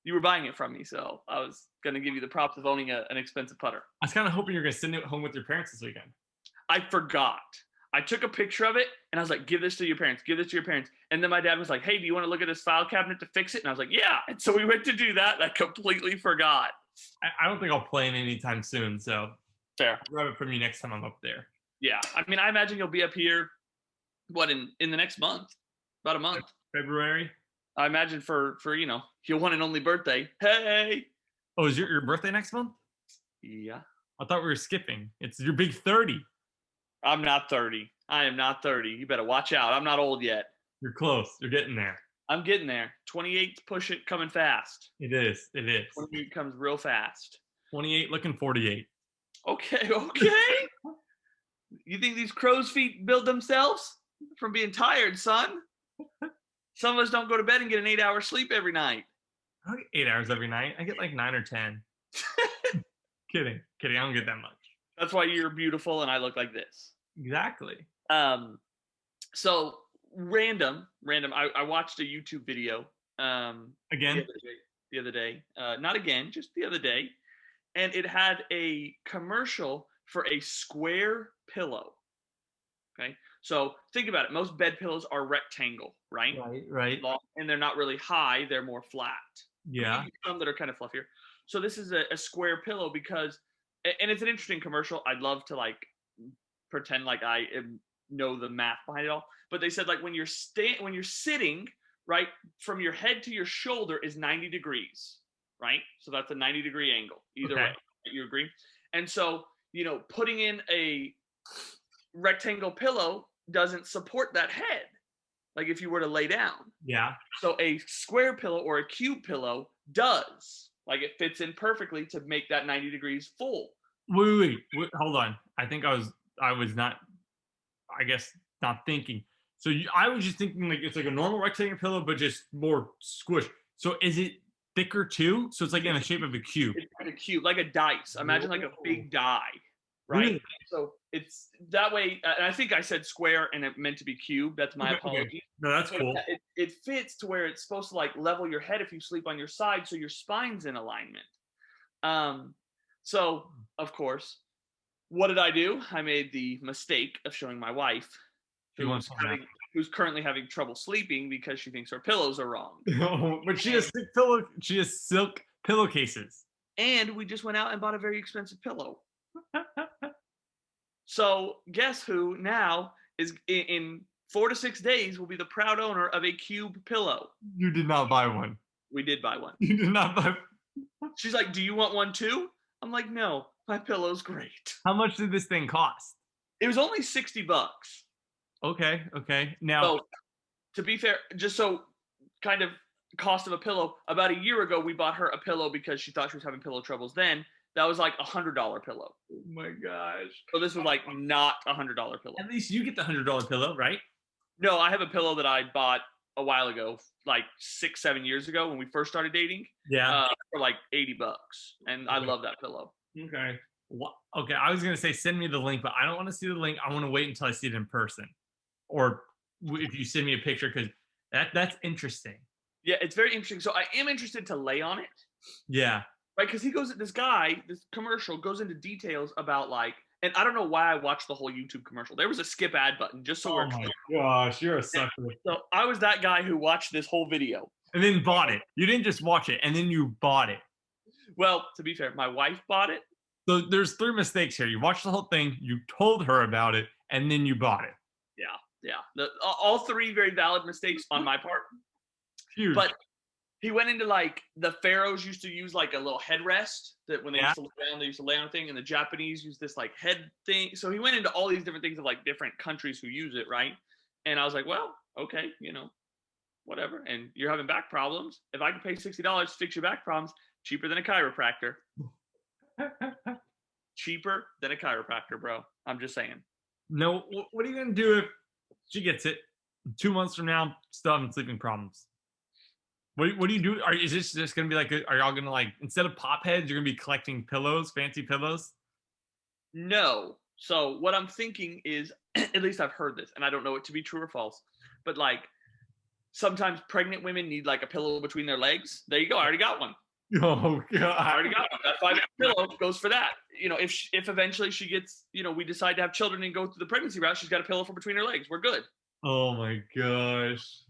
You were buying it from me, so I was going to give you the props of owning an expensive putter. I was kind of hoping you were going to send it home with your parents this weekend. I forgot. I took a picture of it, and I was like, give this to your parents. Give this to your parents. And then my dad was like, hey, do you want to look at this file cabinet to fix it? And I was like, yeah. And so we went to do that. I completely forgot. I don't think I'll play it anytime soon, so fair. I'll grab it from you next time I'm up there. Yeah. I mean, I imagine you'll be up here, in the next month? About a month. February? I imagine for your one and only birthday. Hey. Oh, is your birthday next month? Yeah. I thought we were skipping. It's your big 30. I'm not 30. I am not 30. You better watch out. I'm not old yet. You're close. You're getting there. I'm getting there. 28, push it, coming fast. It is. 28 comes real fast. 28 looking 48. Okay. You think these crow's feet build themselves from being tired, son? Some of us don't go to bed and get an 8-hour sleep every night. I don't get 8 hours every night. I get like 9 or 10. Kidding. I don't get that much. That's why you're beautiful and I look like this. Exactly. So random. I watched a YouTube video. Again? The other day. Not again, just the other day. And it had a commercial for a square pillow. Okay. So think about it. Most bed pillows are rectangle, right? Right. Long, and they're not really high. They're more flat. Yeah. Some that are kind of fluffier. So this is a square pillow because, and it's an interesting commercial. I'd love to pretend like I know the math behind it all. But they said when you're sitting, right, from your head to your shoulder is 90 degrees, right? So that's a 90-degree angle either way. You agree? And so, putting in a rectangle pillow doesn't support that head. Like if you were to lay down. Yeah. So a square pillow or a cube pillow does. Like it fits in perfectly to make that 90 degrees full. Wait, hold on. I think I was not, I guess, not thinking. So I was just thinking it's like a normal rectangular pillow, but just more squish. So is it thicker too? So it's like in the shape of a cube. It's like a cube, like a dice. Imagine like a big die, right? Really? So it's that way. And I think I said square and it meant to be cube. That's my apology. Okay. No, that's cool. It fits to where it's supposed to level your head if you sleep on your side, so your spine's in alignment. So of course, what did I do? I made the mistake of showing my wife, who's currently having trouble sleeping because she thinks her pillows are wrong. But she has silk pillowcases. And we just went out and bought a very expensive pillow. So guess who now is in 4 to 6 days will be the proud owner of a cube pillow. You did not buy one. We did buy one. You did not buy. She's like, do you want one too? I'm like, no, my pillow's great. How much did this thing cost? It was only $60. Okay. Now, so, to be fair, just so kind of cost of a pillow, about a year ago, we bought her a pillow because she thought she was having pillow troubles then. That was like $100 pillow. Oh my gosh. So this was not $100 pillow. At least you get the $100 pillow, right? No, I have a pillow that I bought a while ago, 6-7 years ago when we first started dating. Yeah. For $80. And I love that pillow. Okay. Okay, I was going to say send me the link, but I don't want to see the link. I want to wait until I see it in person. Or if you send me a picture, because that's interesting. Yeah, it's very interesting. So I am interested to lay on it. Yeah. right? Because this guy, this commercial goes into details about like, and I don't know why I watched the whole YouTube commercial. There was a skip ad button, just so we're Oh my clear. gosh, you're a sucker. So I was that guy who watched this whole video. And then bought it. You didn't just watch it, and then you bought it. Well, to be fair, my wife bought it. So there's three mistakes here. You watched the whole thing, you told her about it, and then you bought it. Yeah. All three very valid mistakes on my part. Huge. But he went into like the pharaohs used to use like a little headrest that when they used to lay down, they used to lay on a thing, and the Japanese use this like head thing. So he went into all these different things of like different countries who use it, right? And I was like, well, okay, whatever. And you're having back problems. If I can pay $60 to fix your back problems, cheaper than a chiropractor. Cheaper than a chiropractor, bro. I'm just saying. No, what are you gonna do if she gets it 2 months from now? Still having sleeping problems. What do you do? Is this just gonna be like? Are y'all gonna like instead of pop heads, you're gonna be collecting pillows, fancy pillows? No. So what I'm thinking is, at least I've heard this, and I don't know it to be true or false, but like sometimes pregnant women need like a pillow between their legs. There you go. I already got one. Oh I god! already got one. That $5 pillow goes for that. If eventually she gets, we decide to have children and go through the pregnancy route, she's got a pillow for between her legs. We're good. Oh my gosh!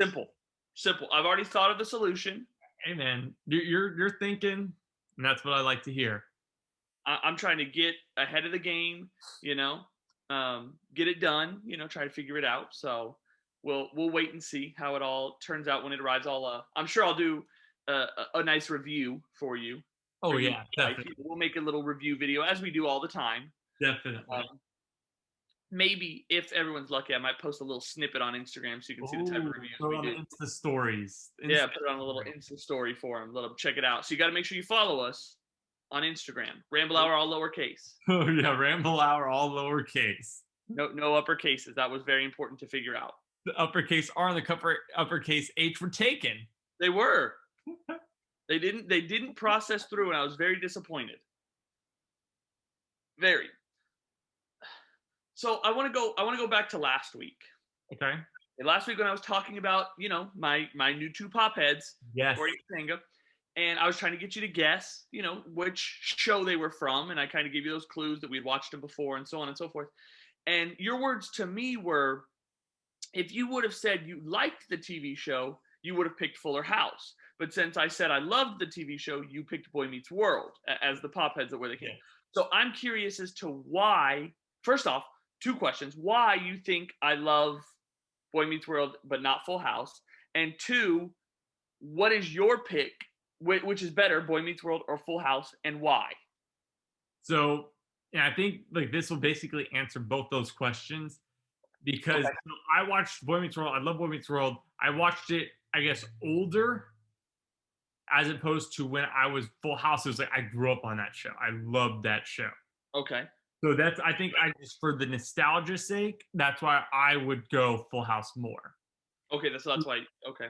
Simple. I've already thought of the solution. Hey man, you're thinking, and that's what I like to hear. I'm trying to get ahead of the game. Get it done. Try to figure it out. So we'll wait and see how it all turns out when it arrives. I'm sure I'll do a nice review for you. Oh yeah, definitely. We'll make a little review video as we do all the time. Definitely. Maybe if everyone's lucky, I might post a little snippet on Instagram so you can see the type of reviews Throw we on do. Insta stories. Yeah, put it on a little Insta story for them. Let them check it out. So you got to make sure you follow us on Instagram. Ramble Hour, all lowercase. Oh yeah, Ramble Hour, all lowercase. No uppercases. That was very important to figure out. The uppercase R and the uppercase H were taken. They were. They didn't process through, and I was very disappointed. Very. So I want to go back to last week. Okay. And last week when I was talking about, my new two pop heads, Yes. and I was trying to get you to guess, which show they were from, and I kind of gave you those clues that we'd watched them before and so on and so forth. And your words to me were, if you would have said you liked the TV show, you would have picked Fuller House. But since I said I loved the TV show, you picked Boy Meets World as the pop heads that were the came. Yeah. So I'm curious as to why, first off, two questions. Why you think I love Boy Meets World but not Full House? And two, what is your pick? Which is better, Boy Meets World or Full House, and why? So, I think like this will basically answer both those questions because I watched Boy Meets World. I love Boy Meets World. I watched it, I guess, older as opposed to when I was Full House. It was like I grew up on that show. I loved that show. Okay. So I think I just for the nostalgia's sake, that's why I would go Full House more. Okay, that's why. Okay.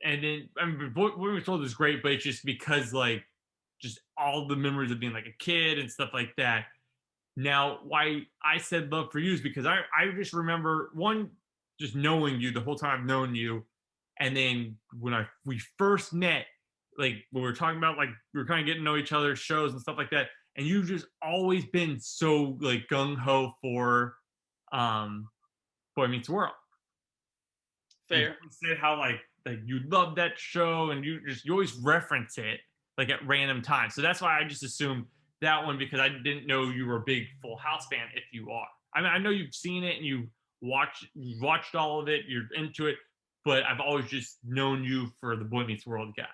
And then Boy Meets World is great, but it's just because like just all the memories of being like a kid and stuff like that. Now, why I said love for you is because I just remember one, just knowing you the whole time I've known you, and then when we first met, like when we were talking about like we were kind of getting to know each other's shows and stuff like that, and you've just always been so like gung ho for Boy Meets World. Fair. You said how like you love that show, and you always reference it like at random times. So that's why I just assumed that one because I didn't know you were a big Full House fan. If you are, I mean, I know you've seen it and you watched all of it. You're into it, but I've always just known you for the Boy Meets World guy.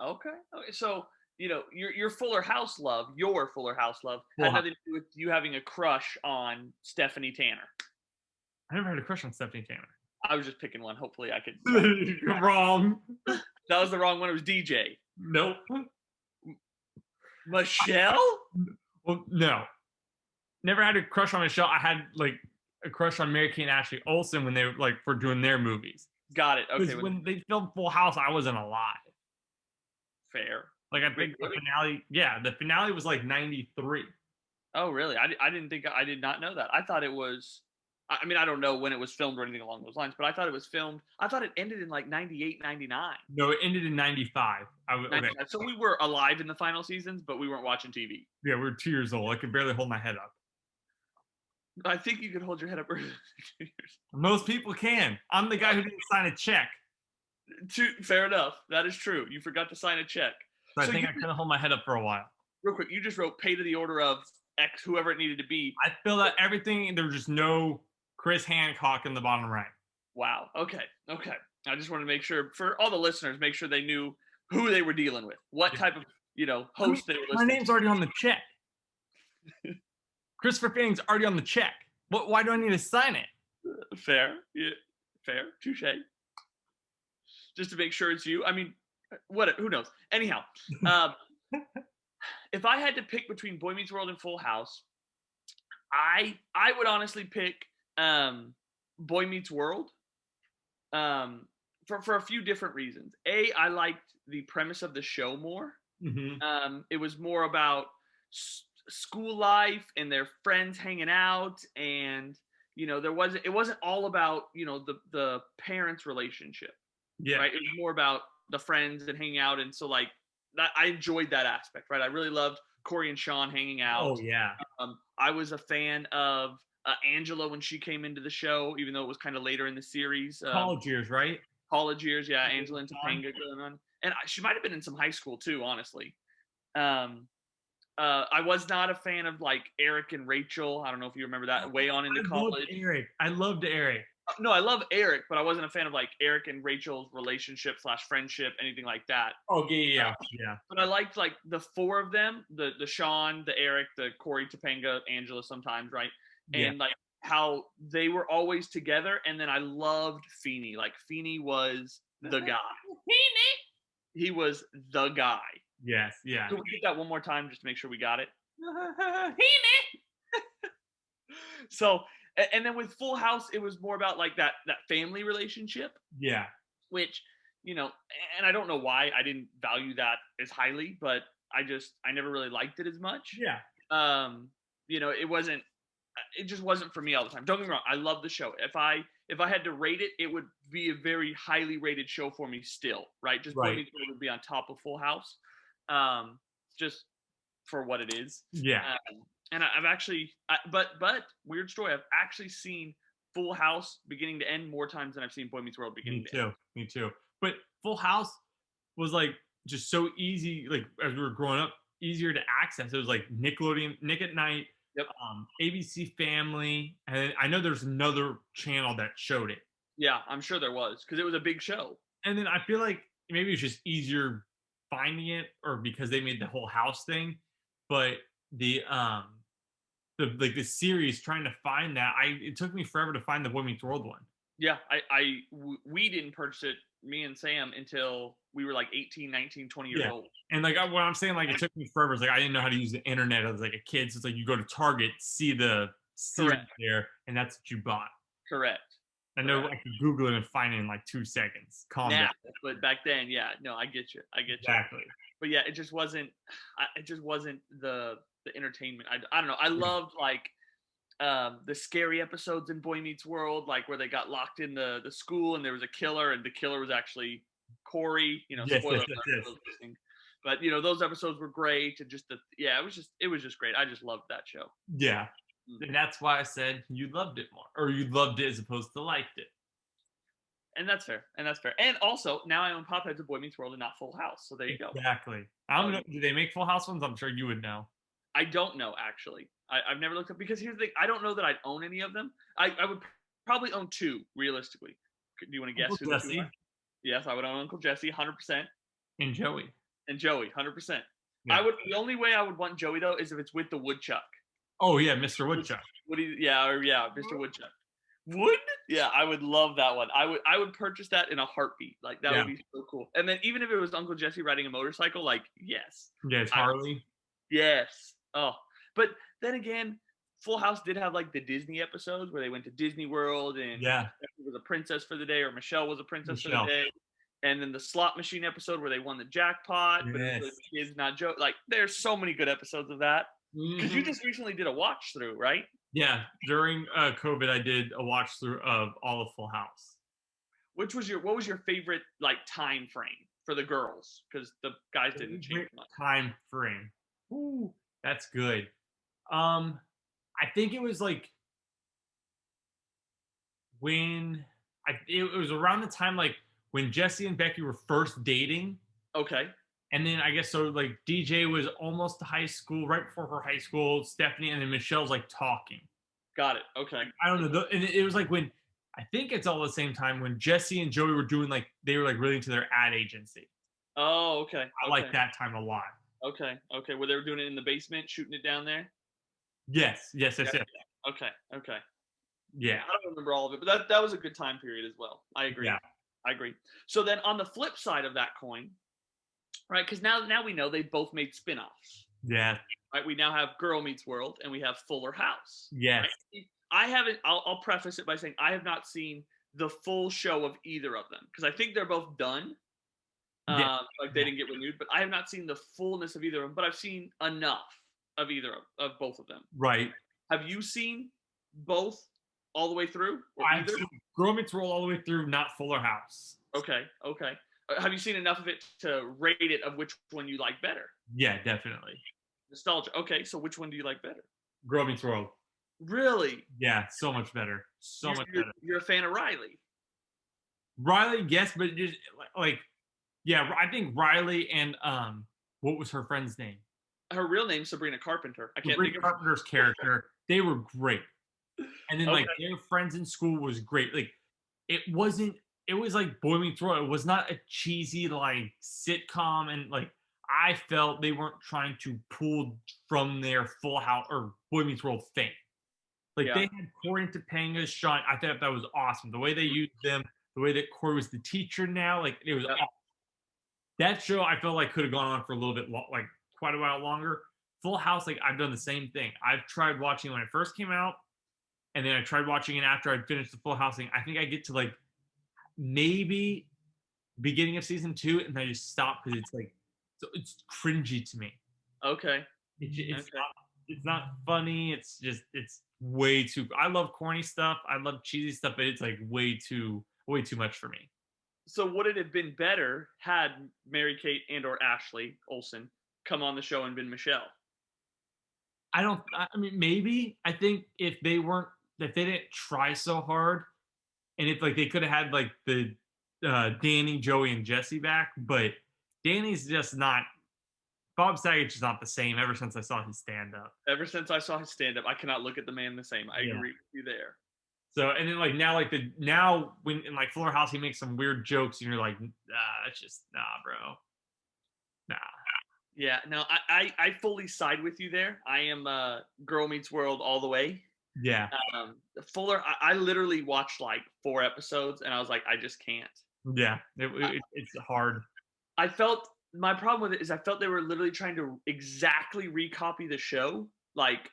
Okay. So your Fuller House love, had nothing to do with you having a crush on Stephanie Tanner. I never had a crush on Stephanie Tanner. I was just picking one. Hopefully I could. You're wrong. That was the wrong one. It was DJ. Nope. Michelle? Well, no. Never had a crush on Michelle. I had like a crush on Mary Kate and Ashley Olsen when they were doing their movies. Got it. Okay. When they filmed Full House, I wasn't alive. Fair. Like I think the finale. Yeah, the finale was like 93. Oh, really? I didn't think. I did not know that. I thought it was I mean, I don't know when it was filmed or anything along those lines, but I thought it was filmed. I thought it ended in like 98, 99. No, it ended in '95. Okay. So we were alive in the final seasons, but we weren't watching TV. Yeah, we were 2 years old. I could barely hold my head up. I think you could hold your head up earlier than 2 years. Most people can. I'm the guy who didn't sign a check. Fair enough. That is true. You forgot to sign a check. So I think I couldn't hold my head up for a while. Real quick, you just wrote pay to the order of X, whoever it needed to be. I filled out everything, and there was just no Chris Hancock in the bottom right. Wow. Okay. I just wanted to make sure for all the listeners, make sure they knew who they were dealing with, what type of host they were listening. My name's already on the check. Christopher Fanning's already on the check. Why do I need to sign it? Fair. Yeah. Fair. Touche. Just to make sure it's you. I mean, who knows? Anyhow, if I had to pick between Boy Meets World and Full House, I would honestly pick Boy Meets World for a few different reasons. I liked the premise of the show more. Mm-hmm. It was more about school life and their friends hanging out, and it wasn't all about the parents' relationship. Yeah. Right. It was more about the friends and hanging out, and so like that, I enjoyed that aspect. Right. I really loved Corey and Sean hanging out. Oh yeah. I was a fan of Angela when she came into the show, even though it was kind of later in the series. College years, right? College years, yeah. Angela and Topanga going on, and she might have been in some high school too, honestly. I was not a fan of like Eric and Rachel. I don't know if you remember that. Way on into college. I loved Eric. No, I love Eric, but I wasn't a fan of like Eric and Rachel's relationship / friendship, anything like that. Oh yeah. But I liked like the four of them: the Sean, the Eric, the Corey, Topanga, Angela, sometimes, right? And like how they were always together. And then I loved Feeney. Like Feeney was the guy. He was the guy. Yes, yeah. Can we get that one more time just to make sure we got it? So, and then with Full House, it was more about like that family relationship. Yeah. Which, and I don't know why I didn't value that as highly, but I never really liked it as much. Yeah. It just wasn't for me all the time. Don't get me wrong, I love the show. If I had to rate it, it would be a very highly rated show for me still, right? Just Boy Meets World would be on top of Full House. Just for what it is. Yeah. And I've actually, but weird story. I've actually seen Full House beginning to end more times than I've seen Boy Meets World beginning to end. Me too. But Full House was like just so easy. Like as we were growing up, easier to access. It was like Nickelodeon, Nick at Night, ABC Family, and I know there's another channel that showed it. Yeah, I'm sure there was because it was a big show. And then I feel like maybe it's just easier finding it, or because they made the whole house thing, but the series trying to find that, it took me forever to find the Boy Meets World one. Yeah, we didn't purchase it, me and Sam, until we were like 18, 19, 20 years old. And like what I'm saying, like it took me forever. It's like I didn't know how to use the internet. I was like a kid, so it's like you go to Target, see the series there, and that's what you bought. Correct. I know I could Google it and find it in like 2 seconds. Calm down. But back then, yeah, no, I get you. Exactly. But yeah, it just wasn't the entertainment. I don't know. I loved like the scary episodes in Boy Meets World, like where they got locked in the school and there was a killer, and the killer was actually Corey. Spoiler alert. But those episodes were great, and just it was just great. I just loved that show. Yeah. And that's why I said you loved it more, or you loved it as opposed to liked it. And that's fair. And also, now I own Pop Heads of Boy Meets World and not Full House. So there you go. Exactly. I don't know. Do they make Full House ones? I'm sure you would know. I don't know, actually. I've never looked up, because here's the thing. I don't know that I'd own any of them. I would probably own 2, realistically. Do you want to guess Uncle who Jesse? the 2 are? Yes, I would own Uncle Jesse, 100%. And Joey, 100%. Yeah. The only way I would want Joey, though, is if it's with the woodchuck. Oh yeah, Mr. Woodchuck. Mr. Woodchuck. Wood? Yeah, I would love that one. I would purchase that in a heartbeat. Like that would be so cool. And then even if it was Uncle Jesse riding a motorcycle, like yes. Yes, Harley. Yes. Oh, but then again, Full House did have like the Disney episodes where they went to Disney World and was a princess for the day, or Michelle was a princess for the day. And then the slot machine episode where they won the jackpot, but it was kids, not Joe. Like there's so many good episodes of that. Because you just recently did a watch through, right? Yeah, during COVID, I did a watch through of all of Full House. What was your favorite like time frame for the girls? Because the guys didn't change Favorite much. time frame. Ooh, that's good. Um, I think it was like when it was around the time like when Jesse and Becky were first dating, Okay, and then I guess so like DJ was almost to high school, right before her high school, Stephanie, and then Michelle's like talking. got it. Okay, I don't know, and it was like when I think it's all the same time when Jesse and Joey were doing like they were like really into their ad agency. oh, okay, I okay, like that time a lot. okay, okay. Where they were doing it in the basement, shooting it down there. Yes, yes, yes, Yeah. yes. Okay, okay. Yeah, Yeah, I don't remember all of it, but that was a good time period as well. I agree. yeah, I agree. So then on the flip side of that coin, right? Because now we know they both made spin-offs. yeah, Right? We now have Girl Meets World and we have Fuller House. yes, Right? I haven't. I'll preface it by saying I have not seen the full show of either of them because I think they're both done. yeah, Like they didn't get renewed, but I have not seen the fullness of either of them. But I've seen enough of of both of them. right. Have you seen both all the way through or I've either? seen Girl Meets World all the way through, not Fuller House. Okay, okay. Have you seen enough of it to rate it of which one you like better? Yeah, definitely. Nostalgia. Okay, so which one do you like better? Girl Meets World. Really? Yeah, so much better. So much better. You're a fan of Riley. Riley, yes, but just like, yeah, I think Riley and what was her friend's name? Her real name's Sabrina Carpenter. I can't Sabrina think of. Carpenter's character. They were great, and then Okay. like their friends in school was great. Like, it wasn't. It was like Boy Meets World. It was not a cheesy like sitcom, and like I felt they weren't trying to pull from their Full House or Boy Meets World fame. Like Yeah. they had Corey and Topanga's shot. I thought that was awesome. The way they used them, the way that Corey was the teacher now, like it was Yeah. awesome. That show I felt like could have gone on for a little bit, like quite a while longer. Full House, like I've done the same thing. I've tried watching when it first came out, and then I tried watching it after I'd finished the Full House thing. I think I get to like maybe beginning of season 2, and I just stop because it's like so it's cringy to me. Okay. It's Okay. not it's not funny. It's just it's way too. I love corny stuff. I love cheesy stuff, but it's like way too much for me. So would it have been better had Mary Kate and or Ashley Olsen come on the show and been Michelle? I don't. I mean, maybe. I think if they didn't try so hard, and if like they could have had like the Danny, Joey, and Jesse back, but Danny's just not. Bob Saget is not the same ever since I saw his stand up. Ever since I saw his stand up, I cannot look at the man the same. I Yeah. agree with you there. So and then like now when in like Fuller House he makes some weird jokes and you're like that's just bro, nah. Yeah, no, I fully side with you there. I am Girl Meets World all the way. Yeah, Fuller, I literally watched like 4 episodes and I was like, I just can't. yeah. It's hard. I felt my problem with it is I felt they were literally trying to exactly recopy the show, like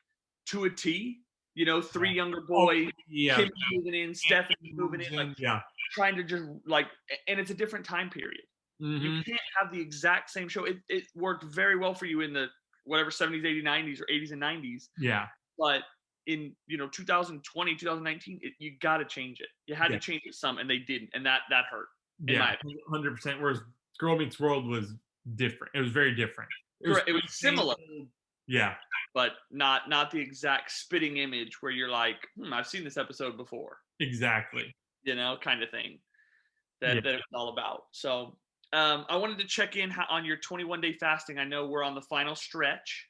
to a T. You know, 3 younger Oh boys, yeah, Kim moving in, Stephanie moving in, like yeah. trying to just like, and it's a different time period. You Hmm. can't have the exact same show. It worked very well for you in the whatever 70s, 80s, 90s, or 80s and 90s, Yeah, but in 2020, 2019, you got to change it. You had yeah, to change it some, and they didn't, and that hurt. yeah. 100%. Whereas Girl Meets World was different. It was very different. Correct. It was similar, Yeah, but not the exact spitting image where you're like, I've seen this episode before, exactly. kind of thing Yeah. that it's all about. So I wanted to check in on your 21-day fasting. I know we're on the final stretch.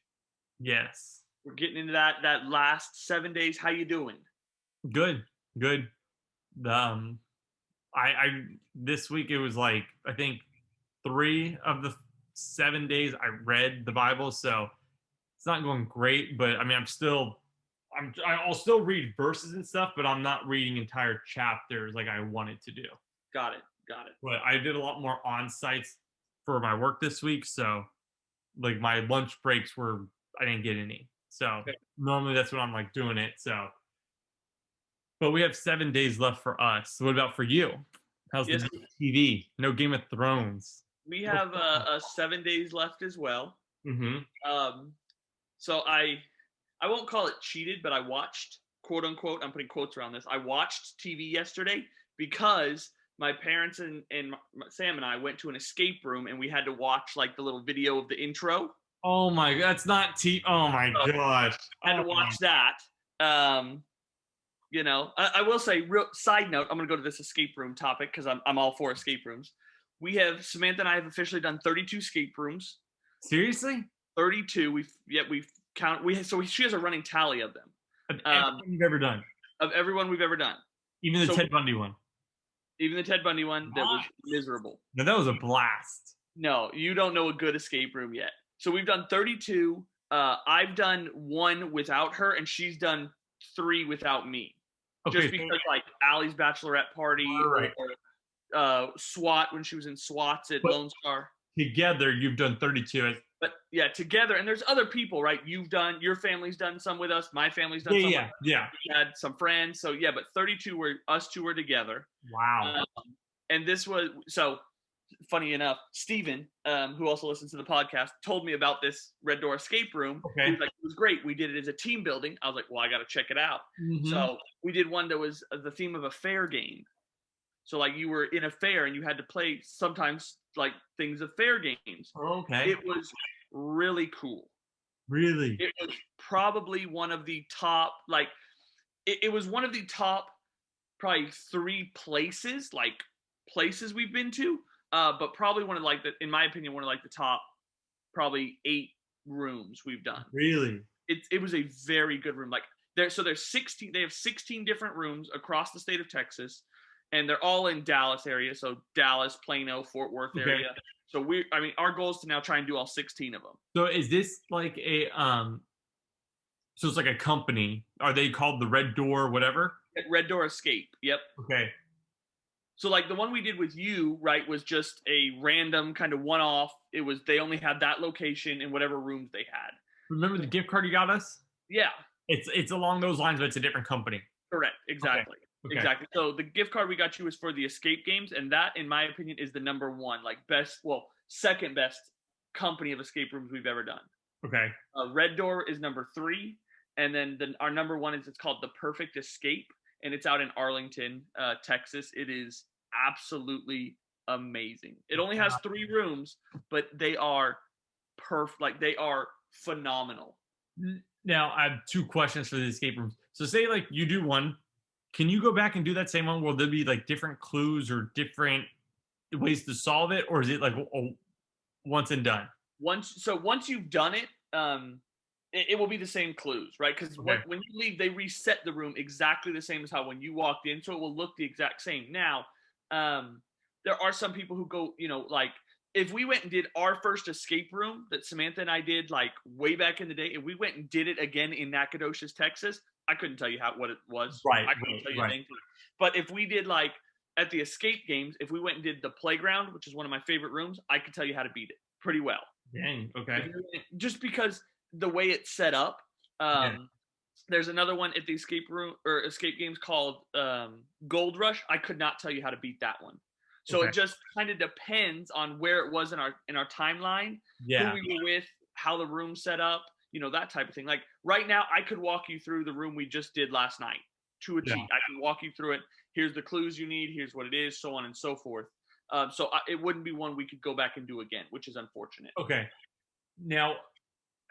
Yes. We're getting into that last 7 days. How you doing? Good. Good. Um, I this week it was like I think 3 of the 7 days I read the Bible, so it's not going great. But I mean, I'll still read verses and stuff, but I'm not reading entire chapters like I wanted to do. Got it. Got it. But I did a lot more on sites for my work this week, so like my lunch breaks were I didn't get any. So Okay. normally that's when I'm like doing it. So, but we have 7 days left for us. What about for you? How's Yes, the TV? No Game of Thrones. we have 7 days left as well. Mm-hmm. So I I won't call it cheated, but I watched, quote unquote, I'm putting quotes around this. I watched TV yesterday because my parents and Sam and I went to an escape room and we had to watch like the little video of the intro. Oh my, that's not Oh my So gosh. had to Oh watch that. I will say, real side note, I'm gonna go to this escape room topic because I'm all for escape rooms. Samantha and I have officially done 32 escape rooms. seriously? 32. We've counted. She has a running tally of them. Of everything you've ever done, Of everyone we've ever done. even the Ted Bundy one. Even the Ted Bundy one that was miserable. No, that was a blast. No, you don't know a good escape room yet. So we've done 32. I've done one without her, and she's done 3 without me. Okay, Just because, like, Allie's bachelorette party, right. or SWAT when she was in SWATs at Lone Star. Together, you've done 32. But yeah, together, and there's other people, right? Your family's done some with us. My family's done some with us. Yeah. We had some friends. So yeah, but 32 us two were together. Wow. And this was, so funny enough, Steven, who also listens to the podcast, told me about this Red Door escape room. Okay. He was like, it was great. We did it as a team building. I was like, well, I got to check it out. Mm-hmm. So we did one that was the theme of a fair game. So like you were in a fair and you had to play sometimes like things of fair games. Okay. It was really cool. Really? It was probably one of the top, like, it was one of the top probably 3 places we've been to. But probably one of like in my opinion, one of like the top probably 8 rooms we've done. Really? It was a very good room. Like there's 16, they have 16 different rooms across the state of Texas, and they're all in Dallas area. So Dallas, Plano, Fort Worth area. So our goal is to now try and do all 16 of them. So is this like so it's like a company? Are they called the Red Door, whatever? Red Door Escape. Yep. Okay. So like the one we did with you, right, was just a random kind of one-off. They only had that location in whatever rooms they had. Remember the gift card you got us? Yeah. It's along those lines, but it's a different company. Correct. Exactly. Okay. Exactly. So the gift card we got you was for the escape games, and that, in my opinion, is the number 1, like second best company of escape rooms we've ever done. Okay. Red Door is number 3, and then our number 1 it's called The Perfect Escape, and it's out in Arlington, Texas. It is absolutely amazing. It only has 3 rooms, but they are like they are phenomenal. Now I have 2 questions for the escape rooms. So say like you do one, can you go back and do that same one? Will there be like different clues or different ways to solve it, or is it like once and done? Once you've done it, it will be the same clues, right? Because when you leave, they reset the room exactly the same as how when you walked in, so it will look the exact same. Now, there are some people who go, like if we went and did our first escape room that Samantha and I did like way back in the day, if we went and did it again in Nacogdoches, Texas, I couldn't tell you what it was. Right. I couldn't tell you anything. But if we did like at the escape games, if we went and did the playground, which is one of my favorite rooms, I could tell you how to beat it pretty well. Dang. Okay. Just because the way it's set up. There's another one at the escape room or escape games called Gold Rush. I could not tell you how to beat that one. So it just kind of depends on where it was in our timeline, who we were with, how the room set up, that type of thing. Like right now, I could walk you through the room we just did last night to a T. I can walk you through it. Here's the clues you need. Here's what it is, so on and so forth. It wouldn't be one we could go back and do again, which is unfortunate. Okay. Now,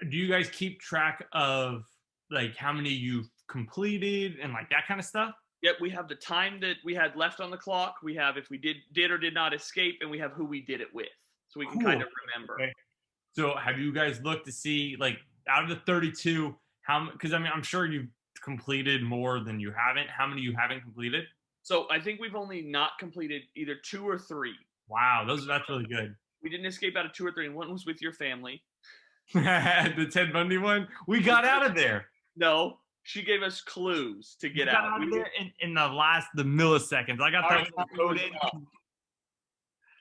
do you guys keep track of like how many you've completed and like that kind of stuff? Yep, we have the time that we had left on the clock. We have if we did or did not escape, and we have who we did it with, so we can kind of remember. Okay. So have you guys looked to see like out of the 32, because I'm sure you've completed more than you haven't. How many you haven't completed? So I think we've only not completed either 2 or 3. Wow, that's really good. We didn't escape out of 2 or 3, and one was with your family. The Ted Bundy one? We got out of there. No, she gave us clues to get out. Out of there in the milliseconds. I got that coded.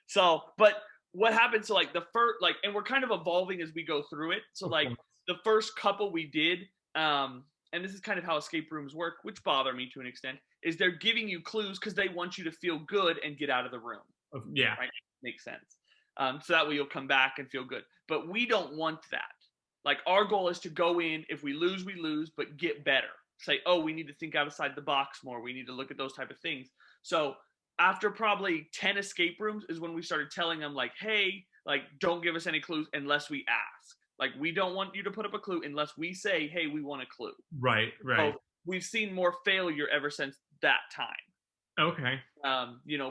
So, but what happened? So, like the first, and we're kind of evolving as we go through it. So, like the first couple we did, and this is kind of how escape rooms work, which bother me to an extent, is they're giving you clues because they want you to feel good and get out of the room. Yeah, right. Makes sense. So that way you'll come back and feel good. But we don't want that. Like our goal is to go in. If we lose, we lose, but get better. Say, oh, we need to think outside the box more. We need to look at those type of things. So after probably 10 escape rooms is when we started telling them like, hey, like don't give us any clues unless we ask. Like we don't want you to put up a clue unless we say, hey, we want a clue. Right. So we've seen more failure ever since that time. Okay.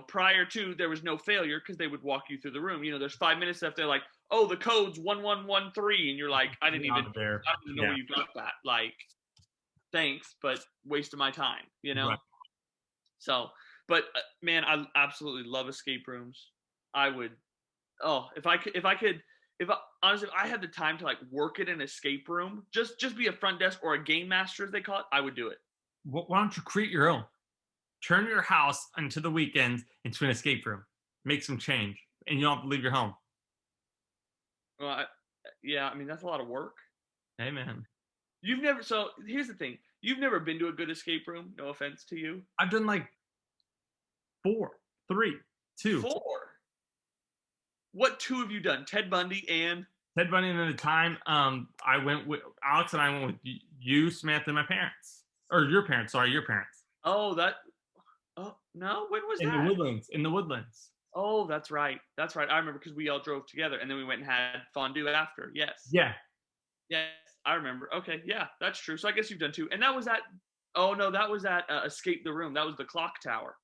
Prior to, there was no failure because they would walk you through the room. There's 5 minutes left. They're like, oh, the code's 1113, and you're like, I didn't even know where you got that. Like, thanks, but waste of my time. Right. So, but man, I absolutely love escape rooms. I would, if honestly, if I had the time to like work at an escape room, just be a front desk or a game master as they call it, I would do it. Why don't you create your own? Turn your house into the weekends into an escape room. Make some change, and you don't have to leave your home. Well, I mean that's a lot of work. Hey, man. So here's the thing. You've never been to a good escape room. No offense to you. I've done like 4, 3, 2. 4. What 2 have you done? Ted Bundy and Ted Bundy. And at the time, I went with Alex and I went with you, Samantha, and my parents, or your parents. Sorry, your parents. Oh, no. When was that? In the Woodlands. Oh, that's right. I remember because we all drove together and then we went and had fondue after. Yes. Yeah. Yes, I remember. Okay, yeah, that's true. So I guess you've done 2, and that was at. Oh no, that was at Escape the Room. That was the clock tower.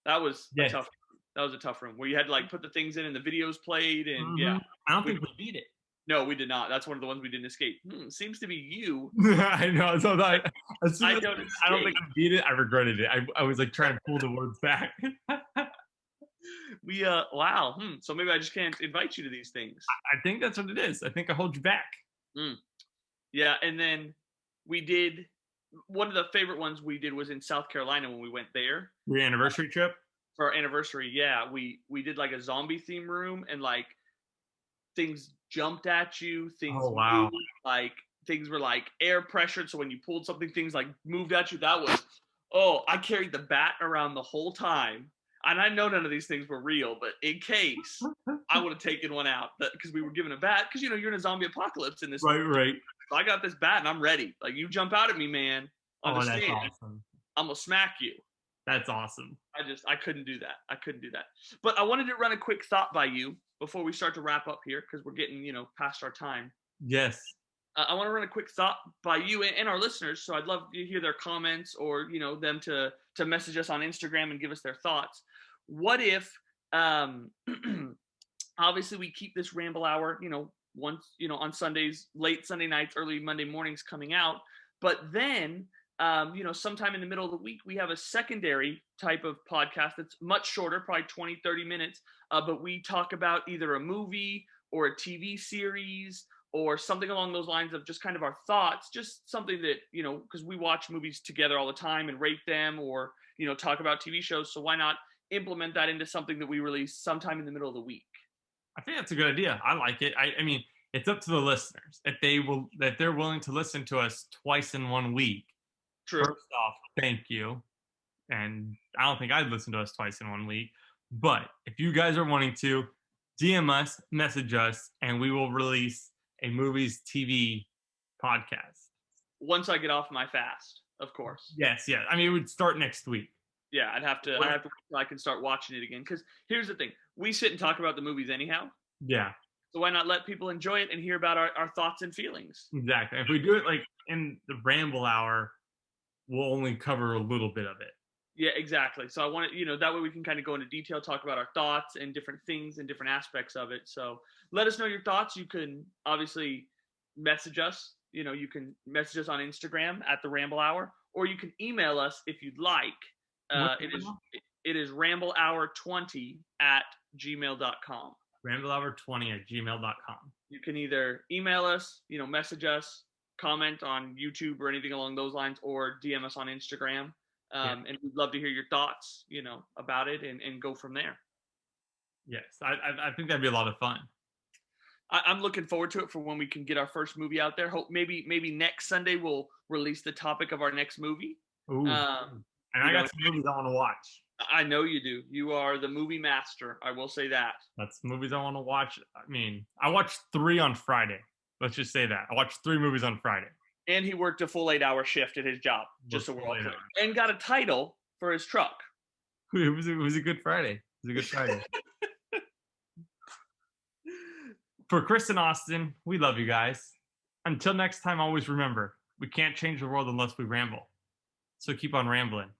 That was a tough. That was a tough room where you had to like put the things in and the videos played and yeah. I don't think we beat it. No, we did not. That's one of the ones we didn't escape. Seems to be you. I know. So I don't think I beat it. I regretted it. I was like trying to pull the words back. Wow. So maybe I just can't invite you to these things. I think that's what it is. I think I hold you back. Yeah, and then we did one of the favorite ones we did was in South Carolina when we went there. Your anniversary trip? For our anniversary, yeah. We did like a zombie theme room and like things jumped at you, things moved, like things were like air pressured. So when you pulled something, things like moved at you. That was I carried the bat around the whole time. And I know none of these things were real, but in case I would have taken one out because we were given a bat because you're in a zombie apocalypse in this. Right. So I got this bat and I'm ready. Like you jump out at me, man. Understand? That's awesome. I'm gonna smack you. That's awesome. I couldn't do that. But I wanted to run a quick thought by you before we start to wrap up here because we're getting past our time. Yes. I want to run a quick thought by you and our listeners. So I'd love to hear their comments or them to message us on Instagram and give us their thoughts. What if obviously we keep this Ramble Hour once on Sundays, late Sunday nights, early Monday mornings coming out, but then sometime in the middle of the week we have a secondary type of podcast that's much shorter, probably 20-30 minutes, but we talk about either a movie or a TV series or something along those lines of just kind of our thoughts, just something that because we watch movies together all the time and rate them or talk about TV shows, so why not implement that into something that we release sometime in the middle of the week? I think that's a good idea. I like it. I mean, it's up to the listeners if they're willing to listen to us twice in 1 week. True. First off, thank you. And I don't think I'd listen to us twice in 1 week. But if you guys are wanting to, DM us, message us, and we will release a movies TV podcast. Once I get off my fast, of course. Yes. I mean, it would start next week. Yeah, I'd have to wait till I can start watching it again. Because here's the thing. We sit and talk about the movies anyhow. Yeah. So why not let people enjoy it and hear about our thoughts and feelings? Exactly. If we do it like in the Ramble Hour, we'll only cover a little bit of it. Yeah, exactly. So I want to, that way we can kind of go into detail, talk about our thoughts and different things and different aspects of it. So let us know your thoughts. You can obviously message us. You can message us on Instagram at the Ramble Hour, or you can email us if you'd like. It is ramblehour20@gmail.com. Ramblehour20@gmail.com. You can either email us, message us, comment on YouTube or anything along those lines, or DM us on Instagram. And we'd love to hear your thoughts, about it and go from there. Yes, I think that'd be a lot of fun. I'm looking forward to it for when we can get our first movie out there. Hope maybe next Sunday we'll release the topic of our next movie. Ooh. And I got some movies I want to watch. I know you do. You are the movie master. I will say that. That's movies I want to watch. I mean, I watched 3 on Friday. Let's just say that. I watched 3 movies on Friday. And he worked a full 8-hour shift at his job, just so we're all clear. And got a title for his truck. It was a good Friday. It was a good Friday. For Chris and Austin, we love you guys. Until next time, always remember, we can't change the world unless we ramble. So keep on rambling.